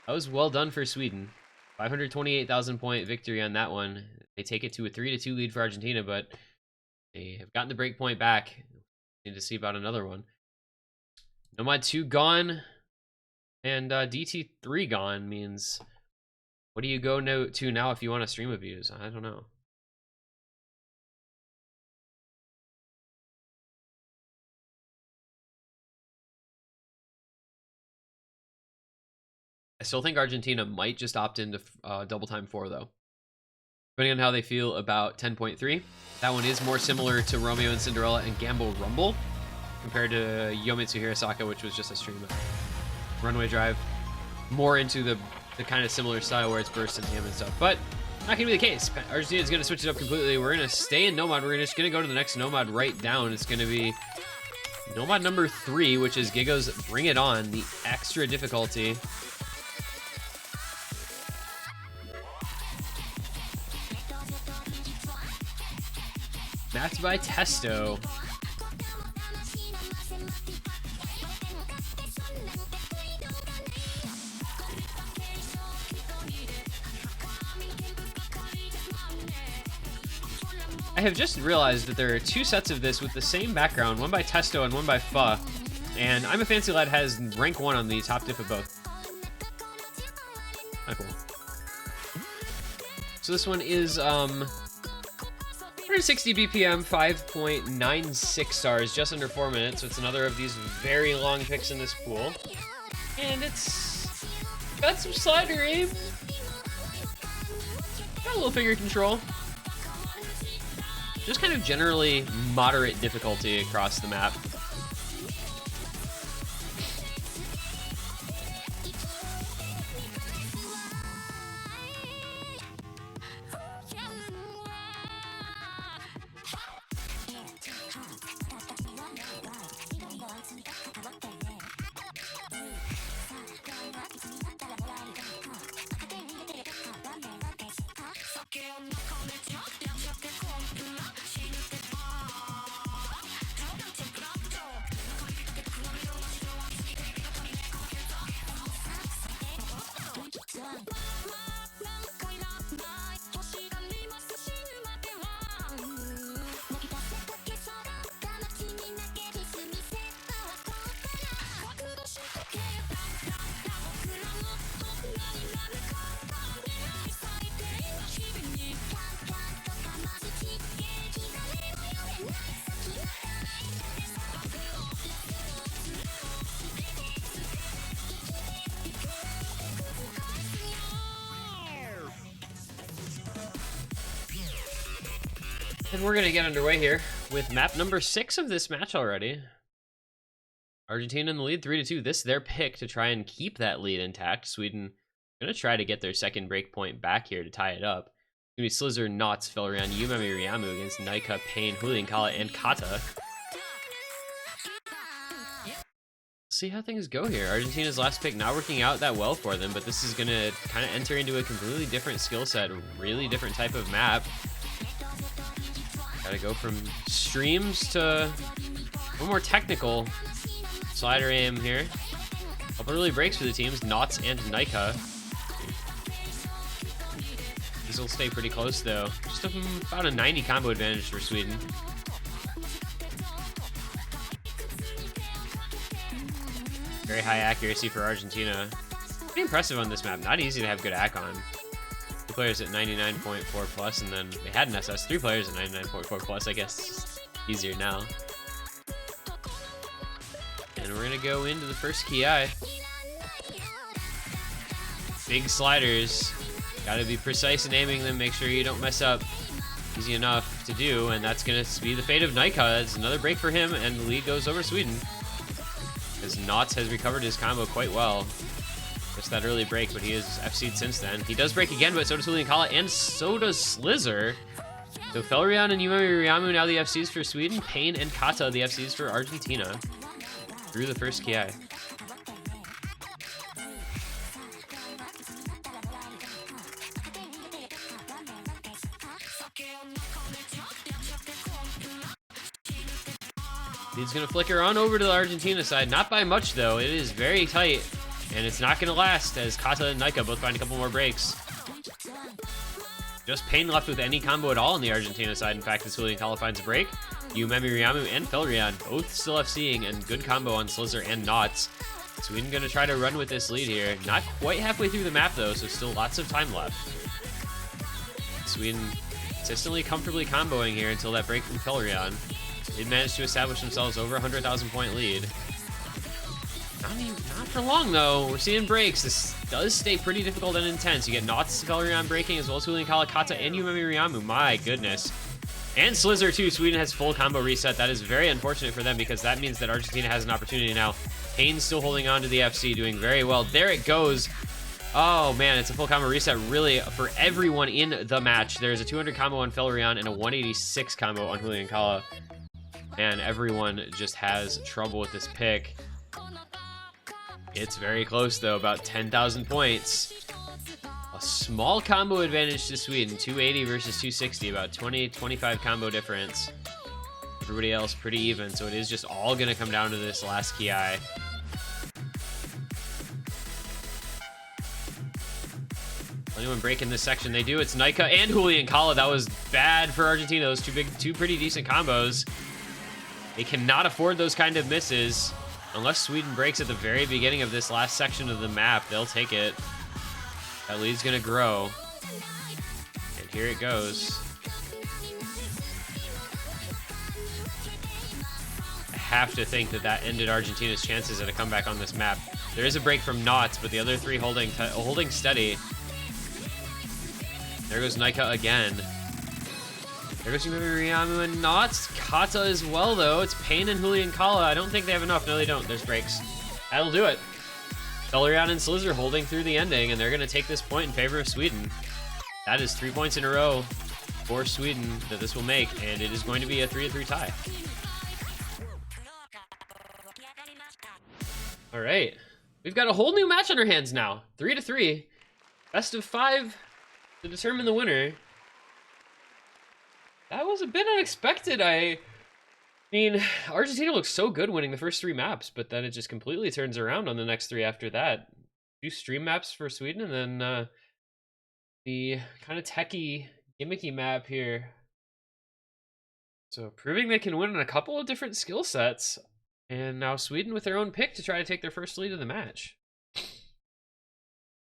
Speaker 1: That was well done for Sweden. 528,000 point victory on that one. They take it to a 3-2 lead for Argentina, but they have gotten the break point back. Need to see about another one. Nomad 2 gone, and DT3 gone means, what do you go to now if you want to stream abuse? I don't know. I still think Argentina might just opt into double time 4 though. Depending on how they feel about 10.3. That one is more similar to Romeo and Cinderella and Gamble Rumble compared to Yomitsu Hirosaka, which was just a stream of runway drive. More into the kind of similar style where it's burst and ham and stuff. But not gonna be the case. Argentina's gonna switch it up completely. We're gonna stay in Nomad. We're just gonna go to the next Nomad right down. It's gonna be Nomad number 3, which is Gigo's Bring It On, the extra difficulty. Mapped by Testo. I have just realized that there are 2 sets of this with the same background, one by Testo and one by Pha, and I'm a Fancy Lad has rank 1 on the top diff of both. Kinda cool. So this one is 160 BPM, 5.96 stars, just under 4 minutes. So it's another of these very long picks in this pool. And it's got some slider aim. Got a little finger control. Just kind of generally moderate difficulty across the map. And we're gonna get underway here with map number 6 of this match already. Argentina in the lead, 3-2. This is their pick to try and keep that lead intact. Sweden gonna try to get their second break point back here to tie it up. It's gonna be Slizzer, Knots, Felrian, Yumemi Ryamu against Naika, Pain, Julian Kala, and Kata. See how things go here. Argentina's last pick not working out that well for them, but this is gonna kind of enter into a completely different skill set, a really different type of map. Gotta go from streams to one more technical slider aim here. Couple early breaks for the teams, Knots and Naika. These will stay pretty close though. Just about a 90 combo advantage for Sweden. Very high accuracy for Argentina. Pretty impressive on this map. Not easy to have good ac on. 2 players at 99.4 plus, and then they had an SS. 3 players at 99.4 plus. I guess it's easier now. And we're gonna go into the first Ki. Big sliders. Gotta be precise in aiming them. Make sure you don't mess up. Easy enough to do, and that's gonna be the fate of Naika. It's another break for him, and the lead goes over Sweden. As Knots has recovered his combo quite well. Just that early break, but he has FC'd since then. He does break again, but so does Julian Kala, and so does Slizzer. So Felrian and Yumemi Ryamu now the FCs for Sweden. Pain and Kata the FCs for Argentina. Through the first Ki. Lead's gonna flicker on over to the Argentina side. Not by much, though. It is very tight, and it's not gonna last as Kata and Naika both find a couple more breaks. Just Pain left with any combo at all on the Argentina side. In fact, as Julian Kala finds a break, Yumemi Ryamu and Felrion both still FCing, and good combo on Slizzer and Knots. Sweden gonna try to run with this lead here. Not quite halfway through the map, though, so still lots of time left. Sweden consistently, comfortably comboing here until that break from Felrion. Did manage to establish themselves over 100,000 point lead. Not for long, though. We're seeing breaks. This does stay pretty difficult and intense. You get Knots, Felrion breaking, as well as Julian Kala, Kata, and Yumemi Ryamu. My goodness. And Slizzer, too. Sweden has full combo reset. That is very unfortunate for them, because that means that Argentina has an opportunity now. Pain's still holding on to the FC, doing very well. There it goes. Oh, man, it's a full combo reset, really, for everyone in the match. There's a 200 combo on Felrion and a 186 combo on Julian Kala. And everyone just has trouble with this pick. It's very close, though, about 10,000 points. A small combo advantage to Sweden, 280 versus 260, about 20-25 combo difference. Everybody else pretty even, so it is just all going to come down to this last Ki. Anyone breaking this section, they do. It's Naika and Julian Kala. That was bad for Argentina. Those two pretty decent combos. They cannot afford those kind of misses. Unless Sweden breaks at the very beginning of this last section of the map, they'll take it. That lead's gonna grow. And here it goes. I have to think that that ended Argentina's chances at a comeback on this map. There is a break from Knots, but the other three holding steady. There goes Naika again. There goes Yumemi Ryamu and Knots. Kata as well, though. It's Pain and Julian Kala. I don't think they have enough. No, they don't. There's breaks. That'll do it. Felrion and Slizzer holding through the ending, and they're going to take this point in favor of Sweden. That is 3 points in a row for Sweden that this will make, and it is going to be a 3-3 tie. All right. We've got a whole new match on our hands now. 3-3. Best of 5 to determine the winner. That was a bit unexpected. I mean, Argentina looks so good winning the first 3 maps, but then it just completely turns around on the next 3 after that. 2 stream maps for Sweden, and then the kind of techie, gimmicky map here. So proving they can win on a couple of different skill sets. And now Sweden with their own pick to try to take their first lead of the match.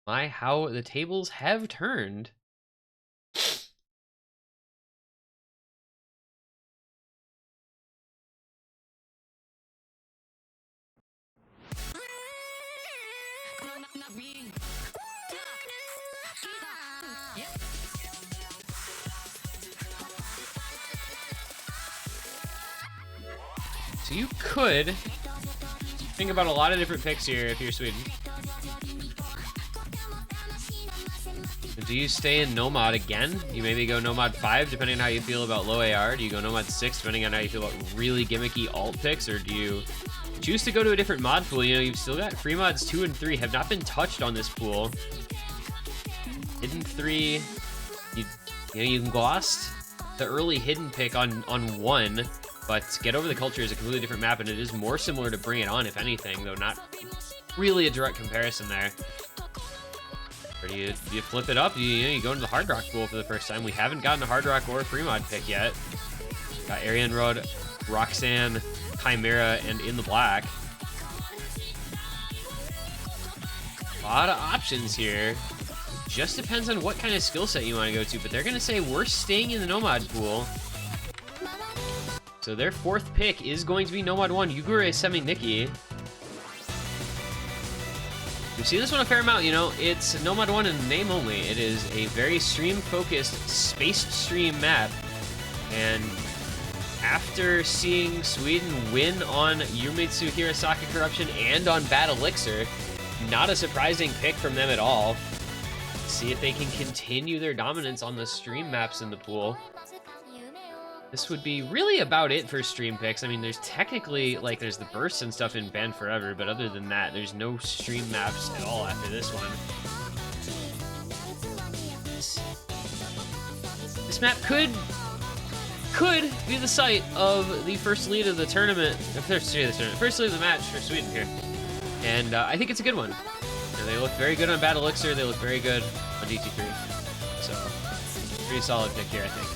Speaker 1: My, how the tables have turned. So you could think about a lot of different picks here if you're Sweden. Do you stay in Nomad again? You maybe go Nomad 5 depending on how you feel about low AR. Do you go Nomad 6 depending on how you feel about really gimmicky alt picks? Or do you choose to go to a different mod pool? You know, you've still got free mods 2 and 3 have not been touched on this pool. Hidden 3, you know, you can gloss the early hidden pick on 1, but Get Over the Culture is a completely different map, and it is more similar to Bring It On, if anything, though not really a direct comparison there. Or do you flip it up? You go into the Hard Rock pool for the first time. We haven't gotten a Hard Rock or a free mod pick yet. Got Arian Road, Roxanne, Chimera, and In the Black. A lot of options here. Just depends on what kind of skill set you want to go to, but they're going to say we're staying in the Nomad pool. So their 4th pick is going to be Nomad 1, Yugure Semi Nikki. We've seen this one a fair amount, you know. It's Nomad 1 in name only. It is a very stream-focused, spaced stream map. And after seeing Sweden win on Yumitsu Hirasaka Corruption and on Bad Elixir, not a surprising pick from them at all. See if they can continue their dominance on the stream maps in the pool. This would be really about it for stream picks. I mean, there's technically, like, there's the bursts and stuff in Band Forever, but other than that, there's no stream maps at all after this one. This map could be the site of the first lead of the tournament, first lead of the match for Sweden here. And I think it's a good one. And they look very good on Battle Elixir, they look very good on DT3. So, pretty solid pick here, I think.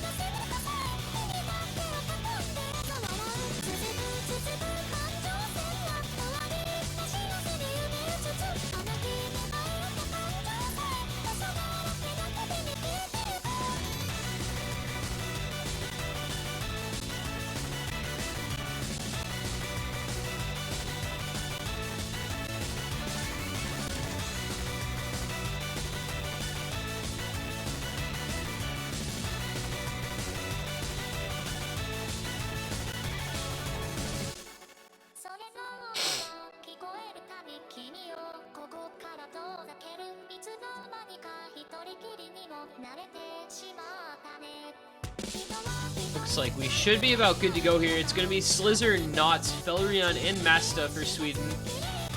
Speaker 1: Looks like we should be about good to go here. It's going to be Slizzer, Knots, Felrion, and Masta for Sweden.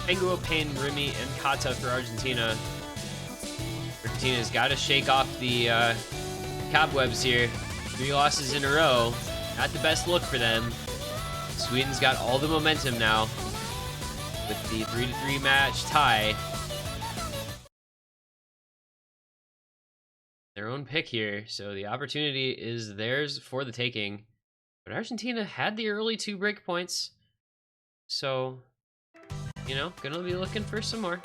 Speaker 1: Penguo, Pain, Remy, and Kata for Argentina. Argentina's got to shake off the cobwebs here. 3 losses in a row. Not the best look for them. Sweden's got all the momentum now with the 3-3 match tie. Their own pick here, so the opportunity is theirs for the taking. But Argentina had the early 2 break points, so, you know, gonna be looking for some more.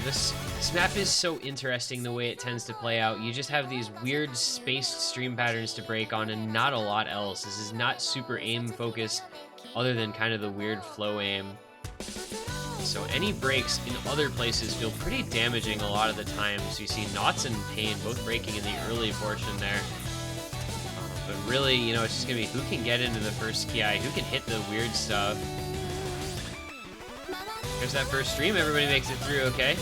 Speaker 1: This map is so interesting the way it tends to play out. You just have these weird spaced stream patterns to break on and not a lot else. This is not super aim focused other than kind of the weird flow aim. So any breaks in other places feel pretty damaging a lot of the time. So you see Knots and Pain both breaking in the early portion there. But really, you know, it's just going to be who can get into the first ki, who can hit the weird stuff. There's that first stream, everybody makes it through okay.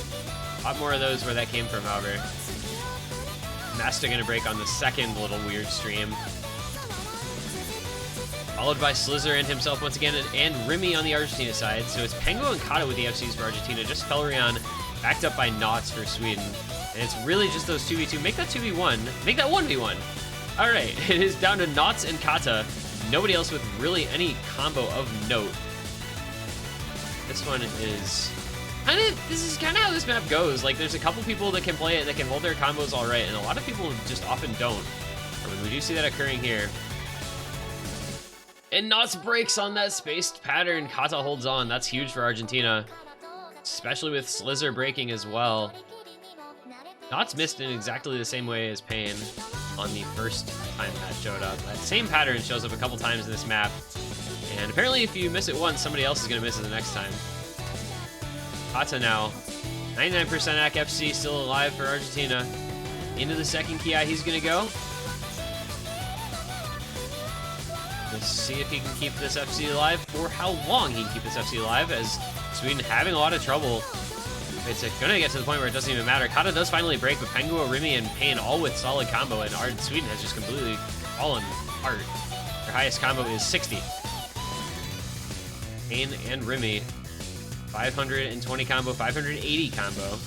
Speaker 1: A lot more of those where that came from, however. Masta gonna break on the second little weird stream. Followed by Slizzer and himself once again, and Remy on the Argentina side. So it's Penguo and Kata with the FCs for Argentina, just Felrion backed up by Knots for Sweden. And it's really just those 2v2. Make that 2v1, make that 1v1. All right, it is down to Knots and Kata. Nobody else with really any combo of note. This one is this is kind of how this map goes. Like, there's a couple people that can play it, that can hold their combos all right, and a lot of people just often don't. I mean, we do see that occurring here. And Knots breaks on that spaced pattern. Kata holds on. That's huge for Argentina, especially with Slizzer breaking as well. Knots missed in exactly the same way as Pain on the first time that showed up. That same pattern shows up a couple times in this map. And apparently if you miss it once, somebody else is going to miss it the next time. Kata now. 99% AC FC still alive for Argentina. Into the second ki he's going to go. Let's see if he can keep this FC alive, for how long he can keep this FC alive, as Sweden having a lot of trouble. It's going to get to the point where it doesn't even matter. Kata does finally break with Penguo, Remy, and Pain all with solid combo, and Sweden has just completely fallen apart. Their highest combo is 60. Pain and Remy, 520 combo, 580 combo.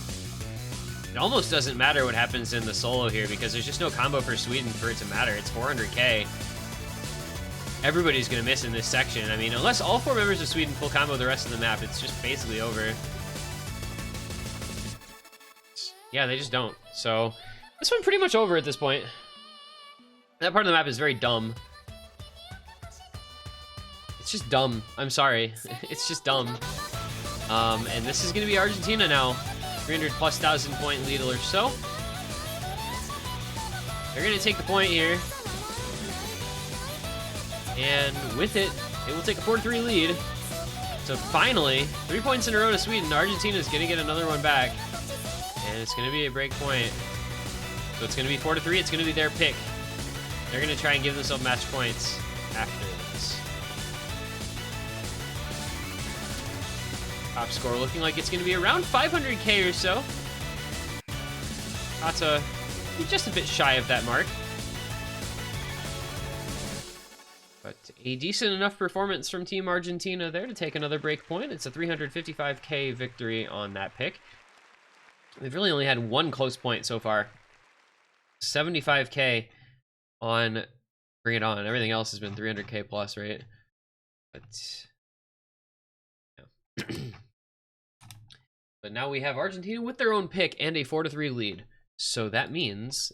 Speaker 1: It almost doesn't matter what happens in the solo here because there's just no combo for Sweden for it to matter. It's 400k. Everybody's going to miss in this section. I mean, unless all 4 members of Sweden full combo the rest of the map, it's just basically over. Yeah, they just don't. So, this one pretty much over at this point. That part of the map is very dumb. It's just dumb. I'm sorry. It's just dumb. And this is going to be Argentina now. 300,000+ point lead or so. They're going to take the point here. And with it, it will take a 4-3 lead. So finally, 3 points in a row to Sweden. Argentina is going to get another one back. And it's going to be a break point. So it's going to be 4-3. It's going to be their pick. They're going to try and give themselves match points after this. Top score looking like it's going to be around 500k or so. Kata just a bit shy of that mark. But a decent enough performance from Team Argentina there to take another break point. It's a 355k victory on that pick. They've really only had one close point so far. 75k on Bring It On. Everything else has been 300k plus, right? But yeah. But now we have Argentina with their own pick and a 4-3 lead. So that means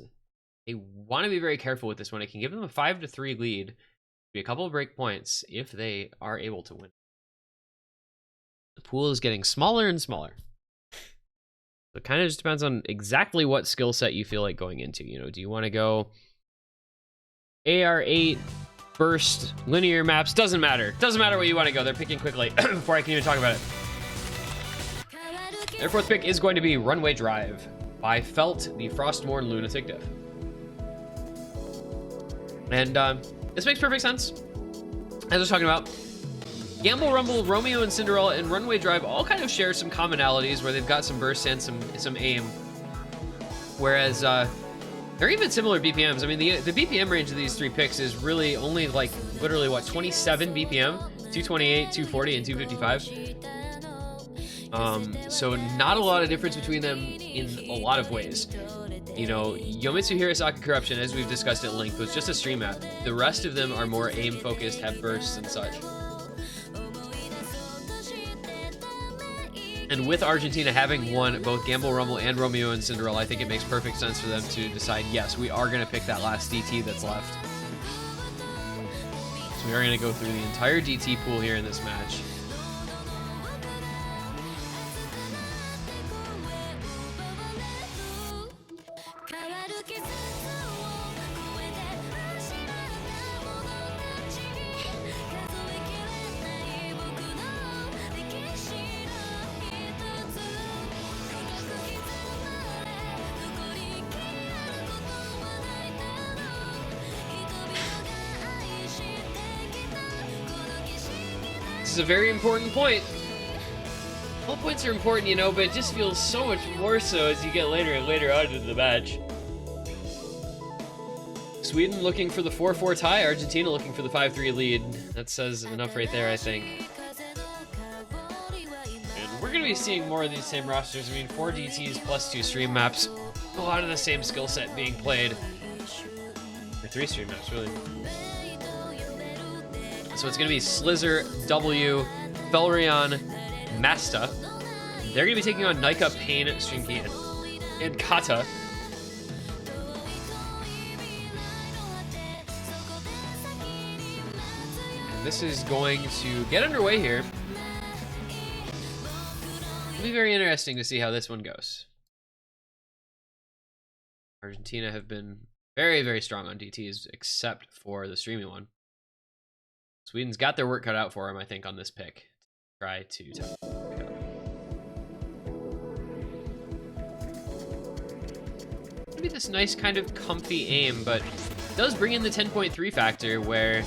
Speaker 1: they want to be very careful with this one. It can give them a 5-3 lead, be a couple of break points if they are able to win. The pool is getting smaller and smaller. So it kind of just depends on exactly what skill set you feel like going into. You know, do you want to go AR8, burst, linear maps? Doesn't matter. Doesn't matter what you want to go. They're picking quickly before I can even talk about it. Their fourth pick is going to be Runway Drive by Felt, the Frostmourne Lunatic Div. And this makes perfect sense. As I was talking about, Gamble, Rumble, Romeo and Cinderella, and Runway Drive all kind of share some commonalities where they've got some burst and some aim. Whereas they're even similar BPMs. I mean, the BPM range of these three picks is really only like literally what, 27 BPM, 228, 240, and 255. So not a lot of difference between them in a lot of ways. You know, Yomitsu Hirosaka Corruption, as we've discussed at length, was just a stream map. The rest of them are more aim focused, have bursts and such. And with Argentina having won both Gamble, Rumble, and Romeo and Cinderella, I think it makes perfect sense for them to decide, yes, we are going to pick that last DT that's left. So we are going to go through the entire DT pool here in this match. This is a very important point. All points are important, you know, but it just feels so much more so as you get later and later on into the match. Sweden looking for the 4-4 tie, Argentina looking for the 5-3 lead. That says enough right there, I think. And we're going to be seeing more of these same rosters. I mean, 4 DTs plus 2 stream maps. A lot of the same skill set being played. Or 3 stream maps, really. So it's going to be Slizzer, W, Felrion, Masta. They're going to be taking on Nika, Pain, Stringy, and Kata. And this is going to get underway here. It'll be very interesting to see how this one goes. Argentina have been very, very strong on DTs, except for the streaming one. Sweden's got their work cut out for him, I think, on this pick. Try to pick up. Maybe this nice kind of comfy aim, but it does bring in the 10.3 factor where,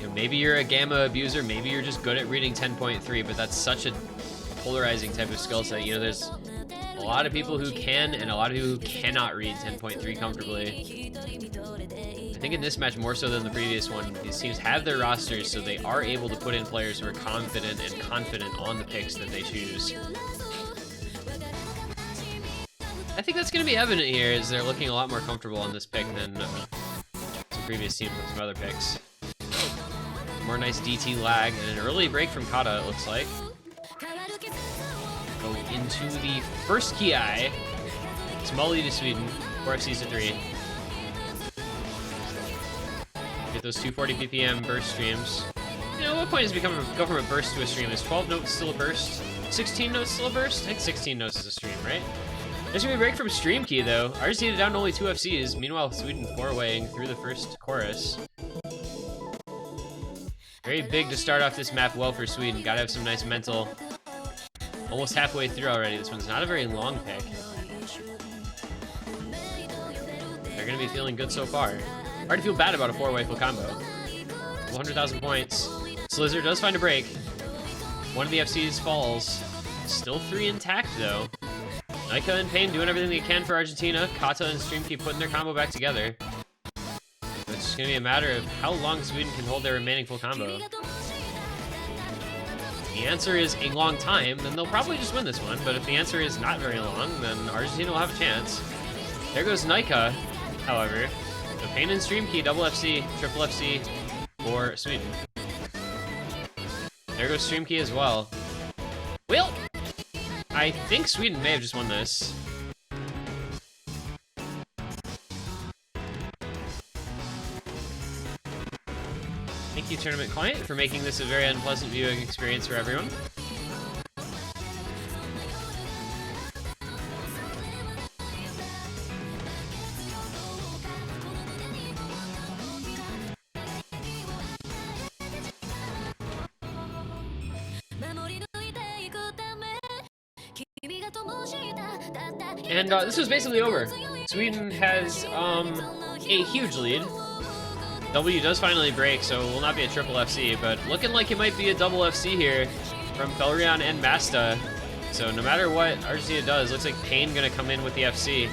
Speaker 1: you know, maybe you're a gamma abuser, maybe you're just good at reading 10.3, but that's such a polarizing type of skill set. You know, there's a lot of people who can and a lot of people who cannot read 10.3 comfortably. I think in this match, more so than the previous one, these teams have their rosters, so they are able to put in players who are confident on the picks that they choose. I think that's going to be evident here, as they're looking a lot more comfortable on this pick than some previous teams with some other picks. More nice DT lag and an early break from Kata, it looks like. Go into the first Ki. Small lead to Sweden, 4 FCs to 3. Get those 240 BPM burst streams. You know, what point does it go from a burst to a stream? Is 12 notes still a burst? 16 notes still a burst? I think 16 notes is a stream, right? There's gonna be a break from stream key though. Argentina down to only 2 FCs. Meanwhile, Sweden 4-waying through the first chorus. Very big to start off this map well for Sweden. Gotta have some nice mental. Almost halfway through already. This one's not a very long pick. They're gonna be feeling good so far. Hard to feel bad about a 4-way full combo. 100,000 points. Slizzer does find a break. One of the FCs falls. Still 3 intact though. Nika and Pain doing everything they can for Argentina. Kata and Stream keep putting their combo back together. It's just gonna be a matter of how long Sweden can hold their remaining full combo. If the answer is a long time, then they'll probably just win this one. But if the answer is not very long, then Argentina will have a chance. There goes Nika, however. So Pain and Stream key, double FC, triple FC for Sweden. There goes Stream key as well. Well, I think Sweden may have just won this. Thank you, Tournament Client, for making this a very unpleasant viewing experience for everyone. And this was basically over. Sweden has a huge lead. W does finally break, so it will not be a triple FC, but looking like it might be a double FC here from Felrion and Masta. So no matter what Argentina does, looks like Pain gonna come in with the FC.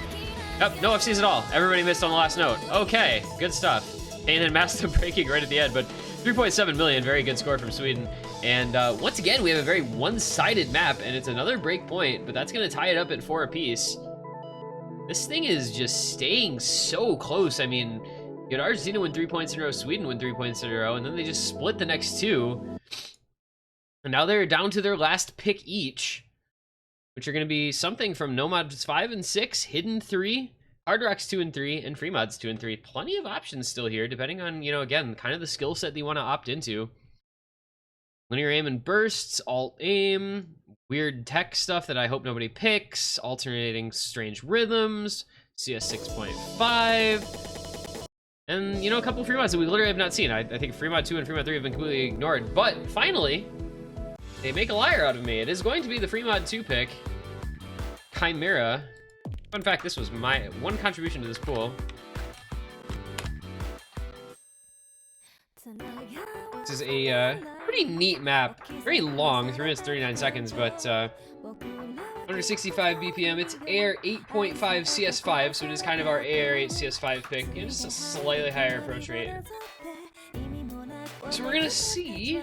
Speaker 1: Yep, no FCs at all. Everybody missed on the last note. Okay, good stuff. Pain and Masta breaking right at the end, but 3.7 million, very good score from Sweden. And once again, we have a very one-sided map, and it's another break point, but that's gonna tie it up at 4 apiece. This thing is just staying so close. I mean, you had Argentina win 3 points in a row, Sweden win 3 points in a row, and then they just split the next two. And now they're down to their last pick each, which are going to be something from Nomads 5 and 6, Hidden 3, Hard Rocks 2 and 3, and Free Mods 2 and 3. Plenty of options still here, depending on, you know, again, kind of the skill set that you want to opt into. Linear aim and bursts, alt aim, weird tech stuff that I hope nobody picks, alternating strange rhythms, CS 6.5, and, you know, a couple of free mods that we literally have not seen. I think free mod 2 and free mod 3 have been completely ignored, but finally, they make a liar out of me. It is going to be the free mod 2 pick, Chimera. Fun fact, this was my one contribution to this pool. This is a pretty neat map. Very long, 3 minutes 39 seconds, but 165 BPM. It's AR 8.5 CS5, so it is kind of our AR 8 CS5 pick. You know, just a slightly higher approach rate. So we're gonna see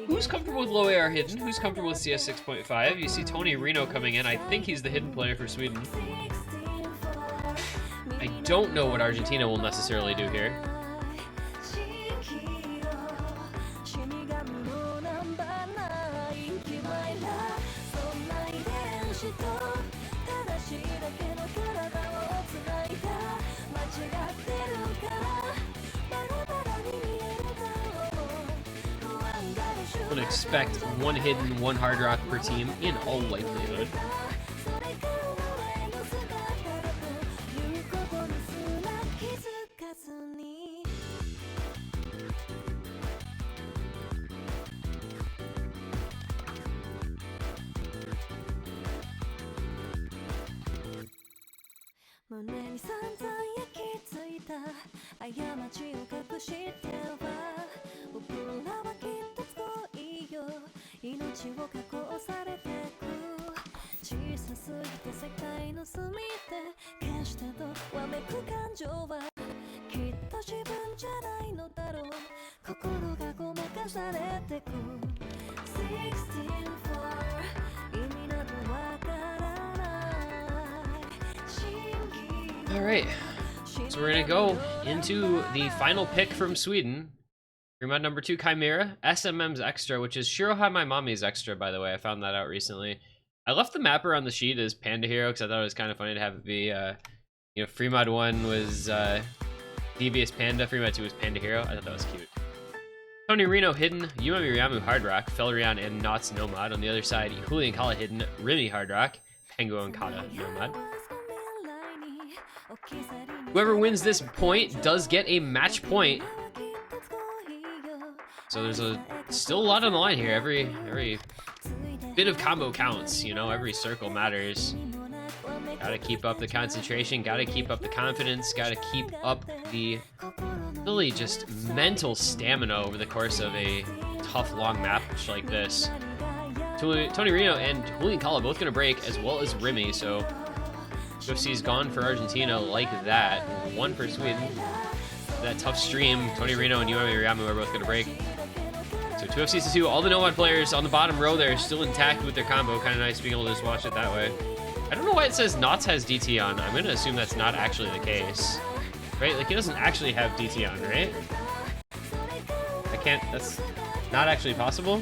Speaker 1: who's comfortable with low AR hidden, who's comfortable with CS 6.5. You see Tony Reno coming in. I think he's the hidden player for Sweden. I don't know what Argentina will necessarily do here. I would expect one hidden, one hard rock per team in all likelihood. All right, so we're gonna go into the final pick from Sweden. Free mod number 2, Chimera, SMM's extra, which is Shiroha My Mommy's extra, by the way. I found that out recently. I left the mapper on the sheet as Panda Hero because I thought it was kind of funny to have it be, you know, free mod 1 was Devious Panda, free mod 2 was Panda Hero. I thought that was cute. Tony Reno hidden, Yuma Miriamu Hard Rock, Felrion and Knots Nomad. On the other side, Julian Kala hidden, Rimi Hard Rock, Penguo and Kata Nomad. Whoever wins this point does get a match point. So there's still a lot on the line here. Every bit of combo counts, you know, every circle matters. Gotta keep up the concentration, gotta keep up the confidence, gotta keep up the really just mental stamina over the course of a tough long match like this. Tony Reno and Julian Cala both going to break, as well as Remy. So 2FC's gone for Argentina like that. One for Sweden. That tough stream, Tony Reno and Yumami Ryamu are both going to break. So 2FC's to 2. All the Nomad players on the bottom row there still intact with their combo. Kind of nice being able to just watch it that way. I don't know why it says Knots has DT on. I'm going to assume that's not actually the case. Right? Like, he doesn't actually have DT on, right? That's not actually possible.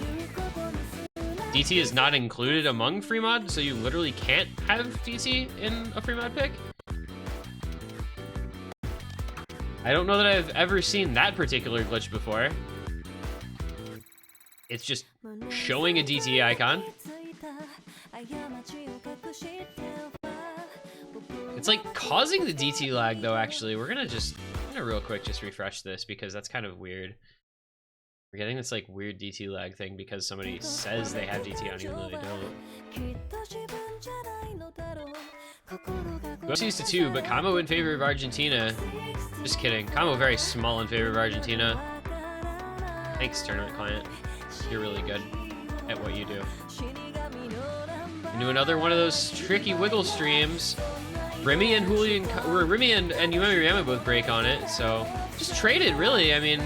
Speaker 1: DT is not included among free mod, so you literally can't have DT in a free mod pick. I don't know that I've ever seen that particular glitch before. It's just showing a DT icon. It's like causing the DT lag though, actually. I'm gonna real quick just refresh this because that's kind of weird. We're getting this like weird DT lag thing because somebody says they have DT on even though they don't. Goes to 2, but combo in favor of Argentina. Just kidding. Combo very small in favor of Argentina. Thanks, tournament client. You're really good at what you do. Into another one of those tricky wiggle streams. Remy and Yumami Ryamu both break on it, so just traded really. I mean,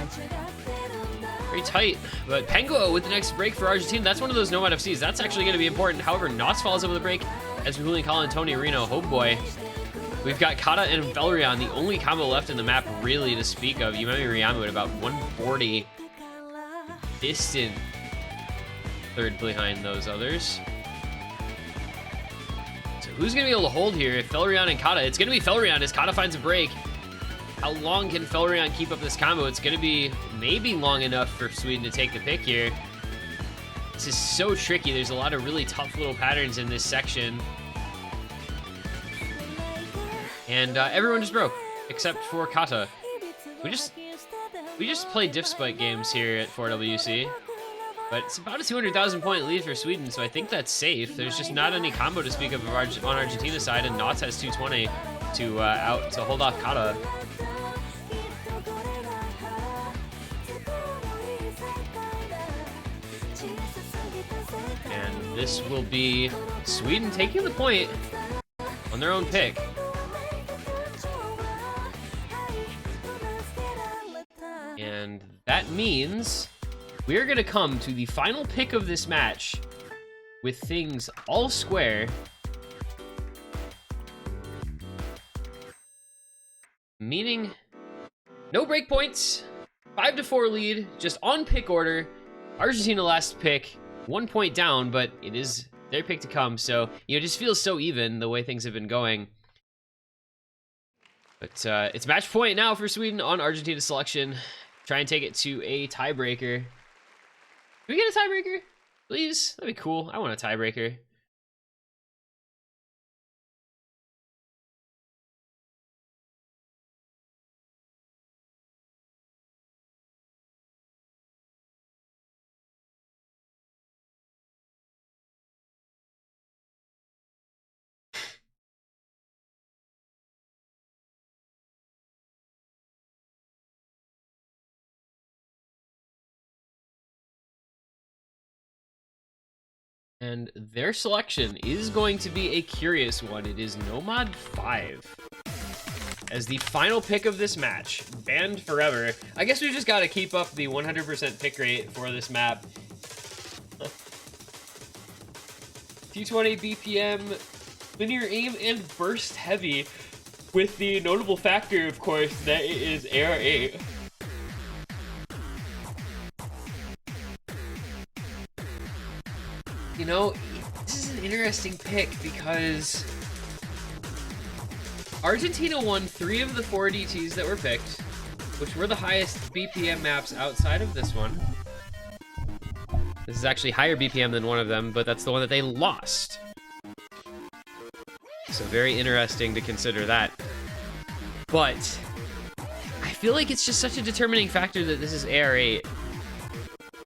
Speaker 1: very tight. But Penguo with the next break for Argentina. That's one of those Nomad FCs. That's actually going to be important. However, Knots follows up with a break as Julian Cala and Tony Reno. Oh boy. We've got Kata and Felrion, the only combo left in the map really to speak of. Yumami Ryamu at about 140. Distant third behind those others. So who's going to be able to hold here? If Felrion and Kata, it's going to be Felrion as Kata finds a break. How long can Felrion keep up this combo? It's going to be maybe long enough for Sweden to take the pick here. This is so tricky. There's a lot of really tough little patterns in this section. And everyone just broke, except for Kata. We just play diff spike games here at 4WC. But it's about a 200,000 point lead for Sweden, so I think that's safe. There's just not any combo to speak of on Argentina's side, and Knots has 220 to hold off Kata. And this will be Sweden taking the point on their own pick. And that means we're going to come to the final pick of this match with things all square. Meaning no breakpoints, 5-4 lead, just on pick order. Argentina last pick, 1 point down, but it is their pick to come. So, it just feels so even the way things have been going. But it's match point now for Sweden on Argentina's selection. Try and take it to a tiebreaker. Can we get a tiebreaker? Please? That'd be cool. I want a tiebreaker. And their selection is going to be a curious one. It is Nomad 5 as the final pick of this match. Banned forever. I guess we just got to keep up the 100% pick rate for this map. 220 BPM, linear aim, and burst heavy, with the notable factor, of course, that it is AR8. You know, this is an interesting pick because Argentina won 3 of the 4 DTs that were picked, which were the highest BPM maps outside of this one. This is actually higher BPM than one of them, but that's the one that they lost. So very interesting to consider that. But I feel like it's just such a determining factor that this is AR8.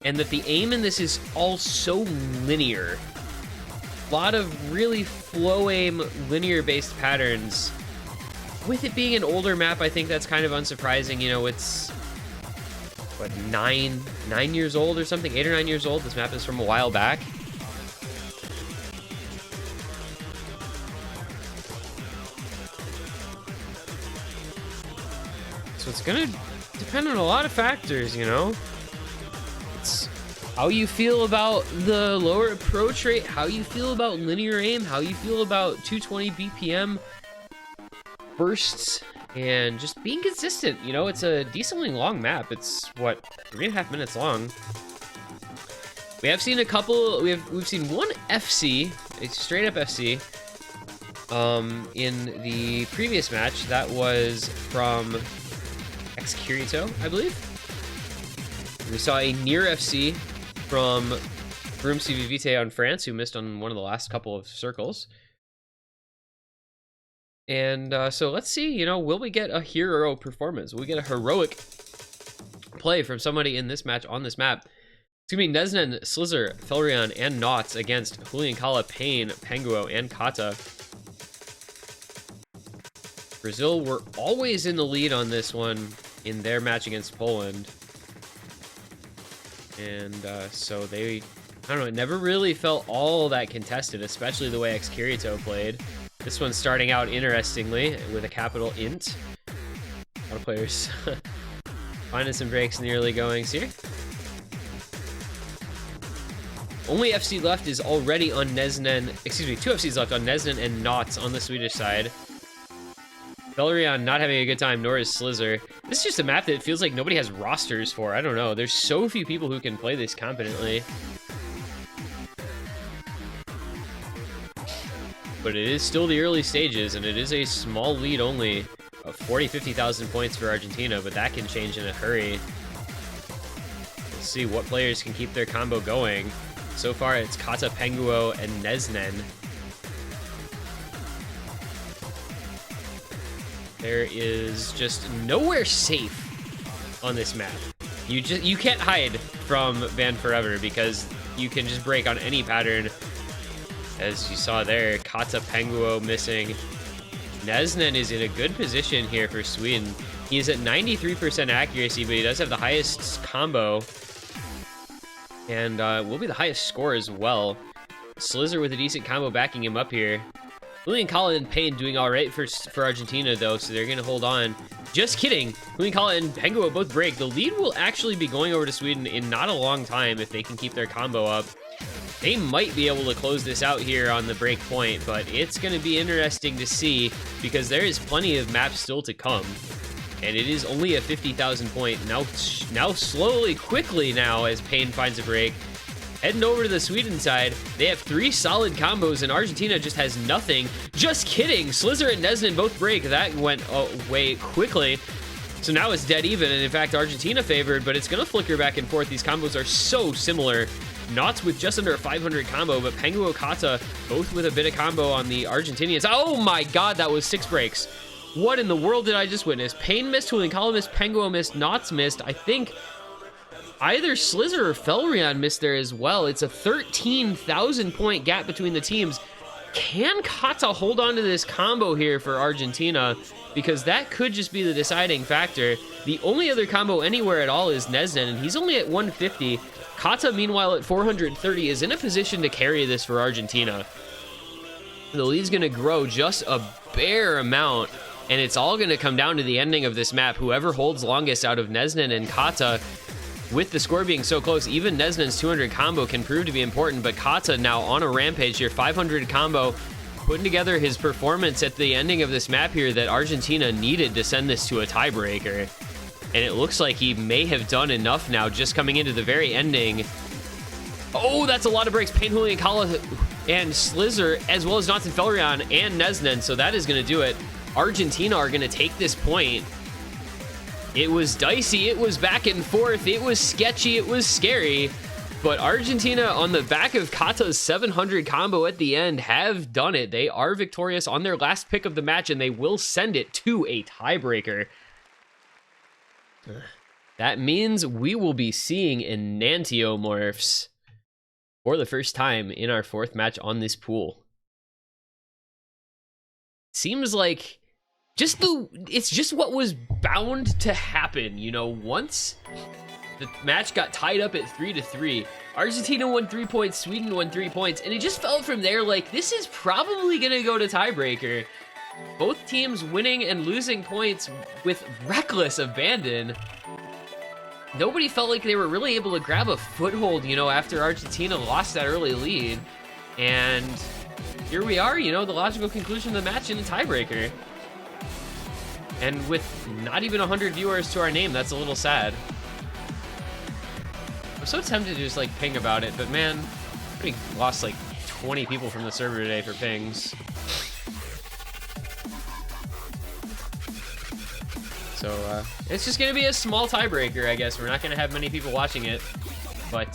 Speaker 1: And that the aim in this is all so linear. A lot of really flow aim, linear-based patterns. With it being an older map, I think that's kind of unsurprising. You know, it's, what, 9 years old or something? 8 or 9 years old? This map is from a while back. So it's gonna depend on a lot of factors, you know? It's how you feel about the lower approach rate, how you feel about linear aim, how you feel about 220 BPM bursts, and just being consistent. You know, it's a decently long map. It's what, 3.5 minutes long. We have seen a couple. We've seen one FC, a straight up FC, in the previous match. That was from Kirito, I believe. We saw a near FC from Vroom CVVT on France, who missed on one of the last couple of circles. And so let's see, you know, will we get a hero performance? Will we get a heroic play from somebody in this match on this map? It's gonna be Nesnen, Slizzer, Felrion, and Knots against Julian Kala, Payne, Penguo, and Kata. Brazil were always in the lead on this one in their match against Poland. And so they, I don't know, it never really felt all that contested, especially the way Kirito played. This one's starting out interestingly with a capital int. A lot of players finding some breaks in the early goings here. Only FC left is already on Nesnen, excuse me, 2 FCs left on Nesnen and Knots on the Swedish side. Belerion not having a good time, nor is Slizzer. This is just a map that it feels like nobody has rosters for. I don't know. There's so few people who can play this competently. But it is still the early stages, and it is a small lead only of 50,000 points for Argentina, but that can change in a hurry. Let's see what players can keep their combo going. So far, it's Kata, Penguo, and Nesnen. There is just nowhere safe on this map. You can't hide from Band Forever because you can just break on any pattern. As you saw there, Kata, Penguo missing. Nesnen is in a good position here for Sweden. He is at 93% accuracy, but he does have the highest combo. And will be the highest score as well. Slizzer with a decent combo backing him up here. Julian Kala and Payne doing all right for Argentina, though, so they're going to hold on. Just kidding. Julian Kala and Penguo both break. The lead will actually be going over to Sweden in not a long time if they can keep their combo up. They might be able to close this out here on the break point, but it's going to be interesting to see because there is plenty of maps still to come. And it is only a 50,000 point. Now slowly, quickly now, as Payne finds a break. Heading over to the Sweden side, they have 3 solid combos, and Argentina just has nothing. Just kidding. Slizzer and Nesnen both break. That went away quickly. So now it's dead even, and in fact, Argentina favored, but it's going to flicker back and forth. These combos are so similar. Knots with just under a 500 combo, but Penguo, Kata, both with a bit of combo on the Argentinians. Oh my god, that was 6 breaks. What in the world did I just witness? Payne missed, Julian Kala missed, Penguo missed, Knots missed. I think either Slizzer or Felrion missed there as well. It's a 13,000 point gap between the teams. Can Kata hold on to this combo here for Argentina? Because that could just be the deciding factor. The only other combo anywhere at all is Nesnen, and he's only at 150. Kata, meanwhile, at 430, is in a position to carry this for Argentina. The lead's going to grow just a bare amount, and it's all going to come down to the ending of this map. Whoever holds longest out of Nesnen and Kata, with the score being so close, even Nesnen's 200 combo can prove to be important, but Kata now on a rampage here, 500 combo, putting together his performance at the ending of this map here that Argentina needed to send this to a tiebreaker. And it looks like he may have done enough now, just coming into the very ending. Oh, that's a lot of breaks. Payne, Julian Kala, and Slizzer, as well as Knots and Felrion and Nesnen, so that is going to do it. Argentina are going to take this point. It was dicey, it was back and forth, it was sketchy, it was scary, but Argentina, on the back of Kata's 700 combo at the end, have done it. They are victorious on their last pick of the match, and they will send it to a tiebreaker. That means we will be seeing Enantiomorphs for the first time in our 4th match on this pool. Seems like it's just what was bound to happen, you know. Once the match got tied up at 3-3, Argentina won 3 points, Sweden won 3 points, and it just felt from there like this is probably gonna go to tiebreaker. Both teams winning and losing points with reckless abandon. Nobody felt like they were really able to grab a foothold, you know, after Argentina lost that early lead. And here we are, you know, the logical conclusion of the match in a tiebreaker. And with not even 100 viewers to our name, that's a little sad. I'm so tempted to just like ping about it, but man, we lost like 20 people from the server today for pings. So it's just gonna be a small tiebreaker, I guess. We're not gonna have many people watching it, but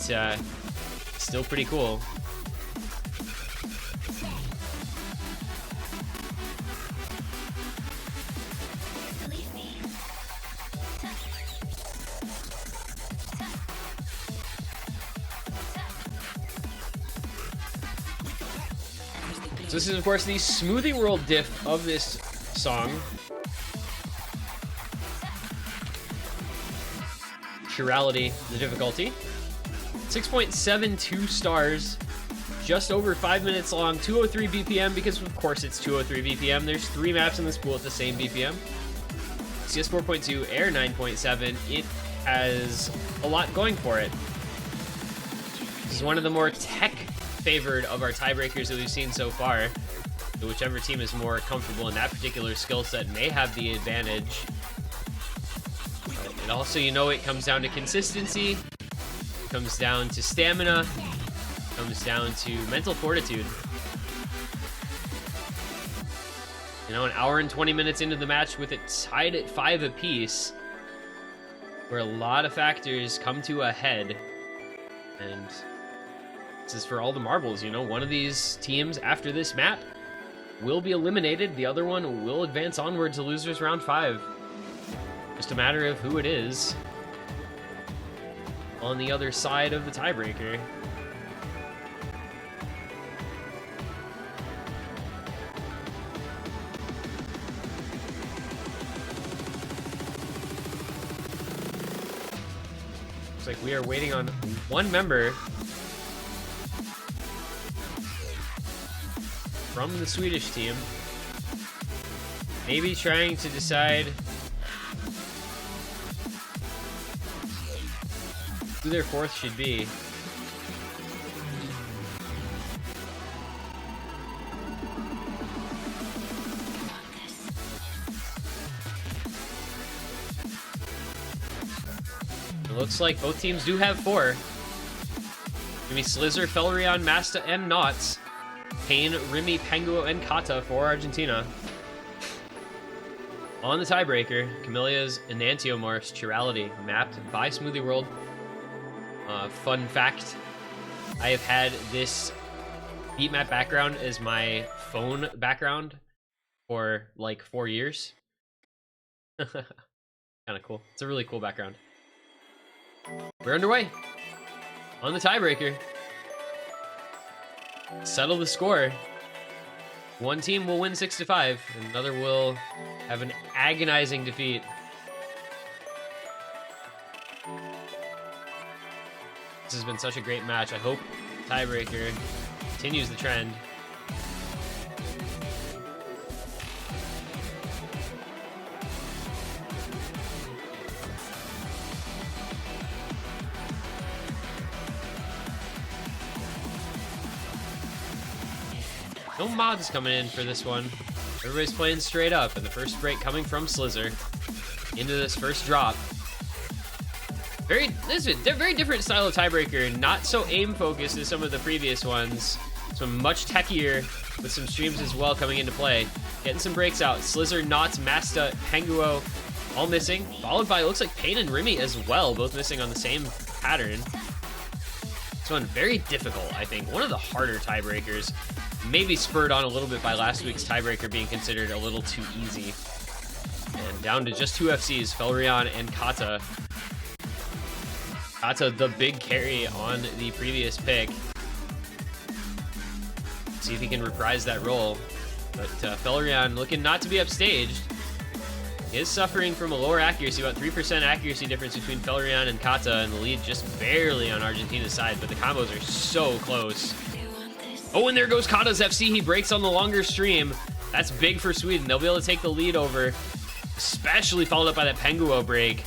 Speaker 1: still pretty cool. So this is, of course, the Smoothie World diff of this song. Chirality, the difficulty. 6.72 stars. Just over 5 minutes long. 203 BPM, because of course it's 203 BPM. There's 3 maps in this pool at the same BPM. CS 4.2, Air 9.7. It has a lot going for it. This is one of the more tech favored of our tiebreakers that we've seen so far. So whichever team is more comfortable in that particular skill set may have the advantage. But it also, you know, it comes down to consistency, it comes down to stamina, it comes down to mental fortitude. You know, an hour and 20 minutes into the match with it tied at 5 apiece, where a lot of factors come to a head. And this is for all the marbles, you know. One of these teams after this map will be eliminated. The other one will advance onward to losers round 5. Just a matter of who it is on the other side of the tiebreaker. Looks like we are waiting on one member from the Swedish team, maybe trying to decide who their fourth should be. It looks like both teams do have 4. Maybe Slizzer, Felrion, Masta, and Knots. Payne, Remy, Penguo, and Kata for Argentina. On the tiebreaker, Camelia's Enantiomorph's Chirality, mapped by Smoothie World. Fun fact, I have had this beat map background as my phone background for like 4 years. Kind of cool. It's a really cool background. We're underway on the tiebreaker. Settle the score. One team will win 6-5, and another will have an agonizing defeat. This has been such a great match. I hope tiebreaker continues the trend. No mods coming in for this one. Everybody's playing straight up, and the first break coming from Slizzer into this first drop. This is a very different style of tiebreaker, not so aim focused as some of the previous ones. Some much techier with some streams as well coming into play. Getting some breaks out. Slizzer, Knots, Masta, Penguo, all missing. Followed by, it looks like Payne and Remy as well, both missing on the same pattern. This one very difficult, I think. One of the harder tiebreakers. Maybe spurred on a little bit by last week's tiebreaker being considered a little too easy. And down to just 2 FCs, Felrion and Kata. Kata, the big carry on the previous pick. See if he can reprise that role. But Felrion looking not to be upstaged. He is suffering from a lower accuracy, about 3% accuracy difference between Felrion and Kata, and the lead just barely on Argentina's side, but the combos are so close. Oh, and there goes Kata's FC. He breaks on the longer stream. That's big for Sweden. They'll be able to take the lead over, especially followed up by that Penguo break.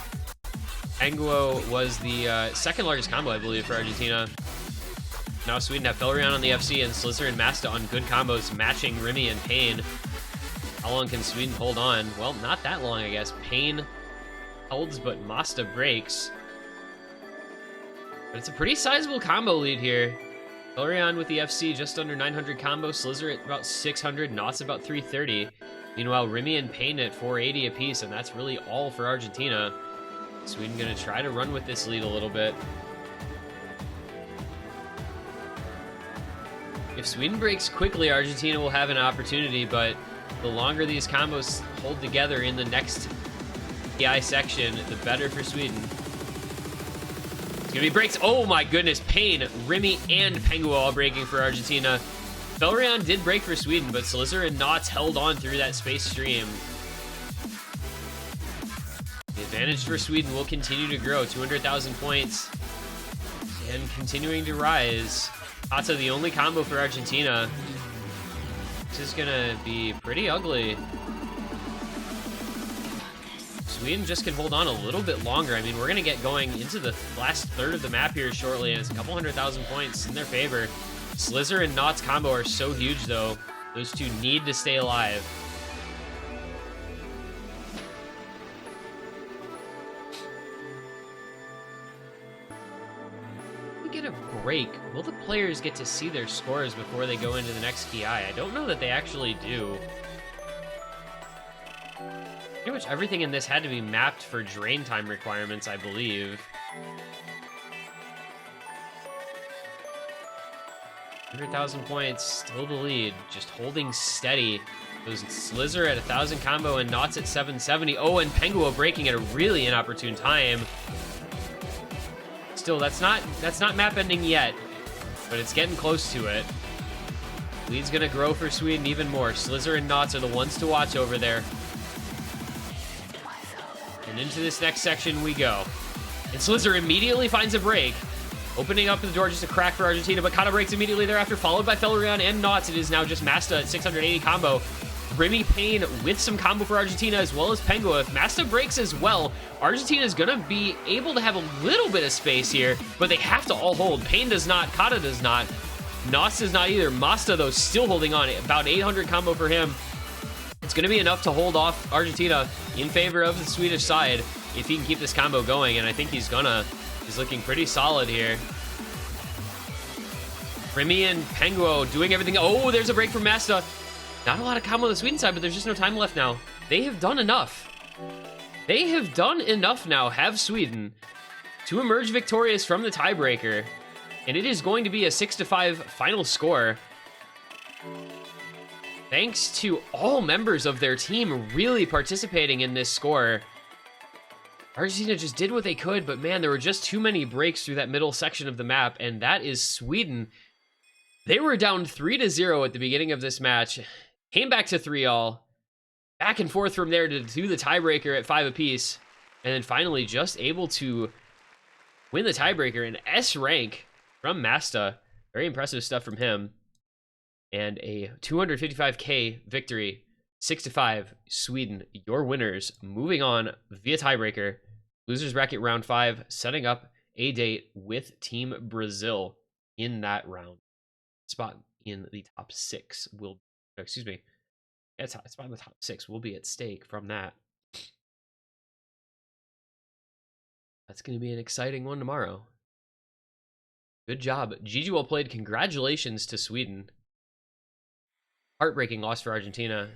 Speaker 1: Penguo was the second largest combo, I believe, for Argentina. Now Sweden have Felrion on the FC and Slizzer and Masta on good combos, matching Remy and Pain. How long can Sweden hold on? Well, not that long, I guess. Pain holds, but Masta breaks. But it's a pretty sizable combo lead here. Felrion with the FC just under 900 combo, Slizzer at about 600, Knott's about 330. Meanwhile, Remy and Pain at 480 apiece, and that's really all for Argentina. Sweden gonna try to run with this lead a little bit. If Sweden breaks quickly, Argentina will have an opportunity, but the longer these combos hold together in the next PI section, the better for Sweden. It's gonna be breaks. Oh my goodness, Pain, Remy, and Penguo all breaking for Argentina. Felrion did break for Sweden, but Slizzer and Knots held on through that space stream. The advantage for Sweden will continue to grow, 200,000 points, and continuing to rise. Kata, the only combo for Argentina. This is gonna be pretty ugly. Sweden just can hold on a little bit longer. I mean, we're gonna get going into the last third of the map here shortly, and it's a couple 100,000 points in their favor. Slizzer and Knott's combo are so huge, though. Those two need to stay alive. Get a break, will the players get to see their scores before they go into the next PI? I don't know that they actually do. Pretty much everything in this had to be mapped for drain time requirements, I believe. 100,000 points, still the lead, just holding steady. Those Slizzer at 1,000 combo and Knots at 770. Oh, and Penguo breaking at a really inopportune time. Still, that's not map ending yet, but it's getting close to it. Lead's gonna grow for Sweden even more. Slizzer and Knots are the ones to watch over there. And into this next section we go. And Slizzer immediately finds a break, opening up the door just a crack for Argentina, but Kata breaks immediately thereafter, followed by Felrion and Knots. It is now just Masta at 680 combo. Remy, Pain with some combo for Argentina, as well as Penguo. If Masta breaks as well, Argentina is gonna be able to have a little bit of space here, but they have to all hold. Pain does not, Kata does not, Knots does not either. Masta, though, still holding on. About 800 combo for him. It's gonna be enough to hold off Argentina in favor of the Swedish side if he can keep this combo going, and I think he's gonna. He's looking pretty solid here. Remy and Penguo doing everything. Oh, there's a break from Masta. Not a lot of combo on the Sweden side, but there's just no time left now. They have done enough. They have done enough now, have Sweden, to emerge victorious from the tiebreaker. And it is going to be a 6-5 final score. Thanks to all members of their team really participating in this score. Argentina just did what they could, but man, there were just too many breaks through that middle section of the map, and that is Sweden. They were down 3-0 at the beginning of this match. Came back to 3-all, back and forth from there to do the tiebreaker at 5 apiece, and then finally just able to win the tiebreaker in S rank from Masta. Very impressive stuff from him. And a 255k victory, 6-5, Sweden, your winners. Moving on via tiebreaker, losers bracket round 5, setting up a date with Team Brazil in that round. Spot in the top 6 will, excuse me, spot in the top 6 will be at stake from that. That's going to be an exciting one tomorrow. Good job. GG well played. Congratulations to Sweden. Heartbreaking loss for Argentina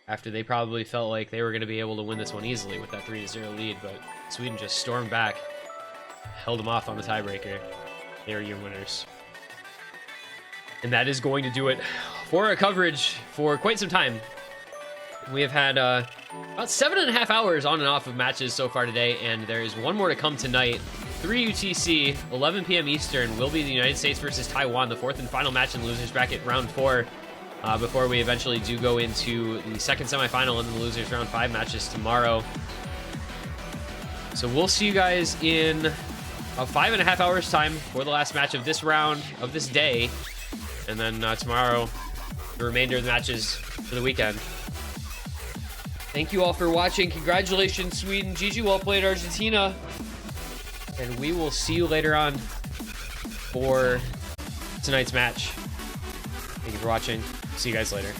Speaker 1: after they probably felt like they were going to be able to win this one easily with that 3-0 lead, but Sweden just stormed back, held them off on the tiebreaker. They are your winners. And that is going to do it for our coverage for quite some time. We have had about 7.5 hours on and off of matches so far today, and there is one more to come tonight. 3 UTC, 11 p.m. Eastern, will be the United States versus Taiwan, the 4th and final match in the losers bracket round 4, before we eventually do go into the second semifinal and the losers round 5 matches tomorrow. So we'll see you guys in about 5.5 hours time for the last match of this round, of this day. And then tomorrow, the remainder of the matches for the weekend. Thank you all for watching. Congratulations, Sweden. GG, well played, Argentina. And we will see you later on for tonight's match. Thank you for watching. See you guys later.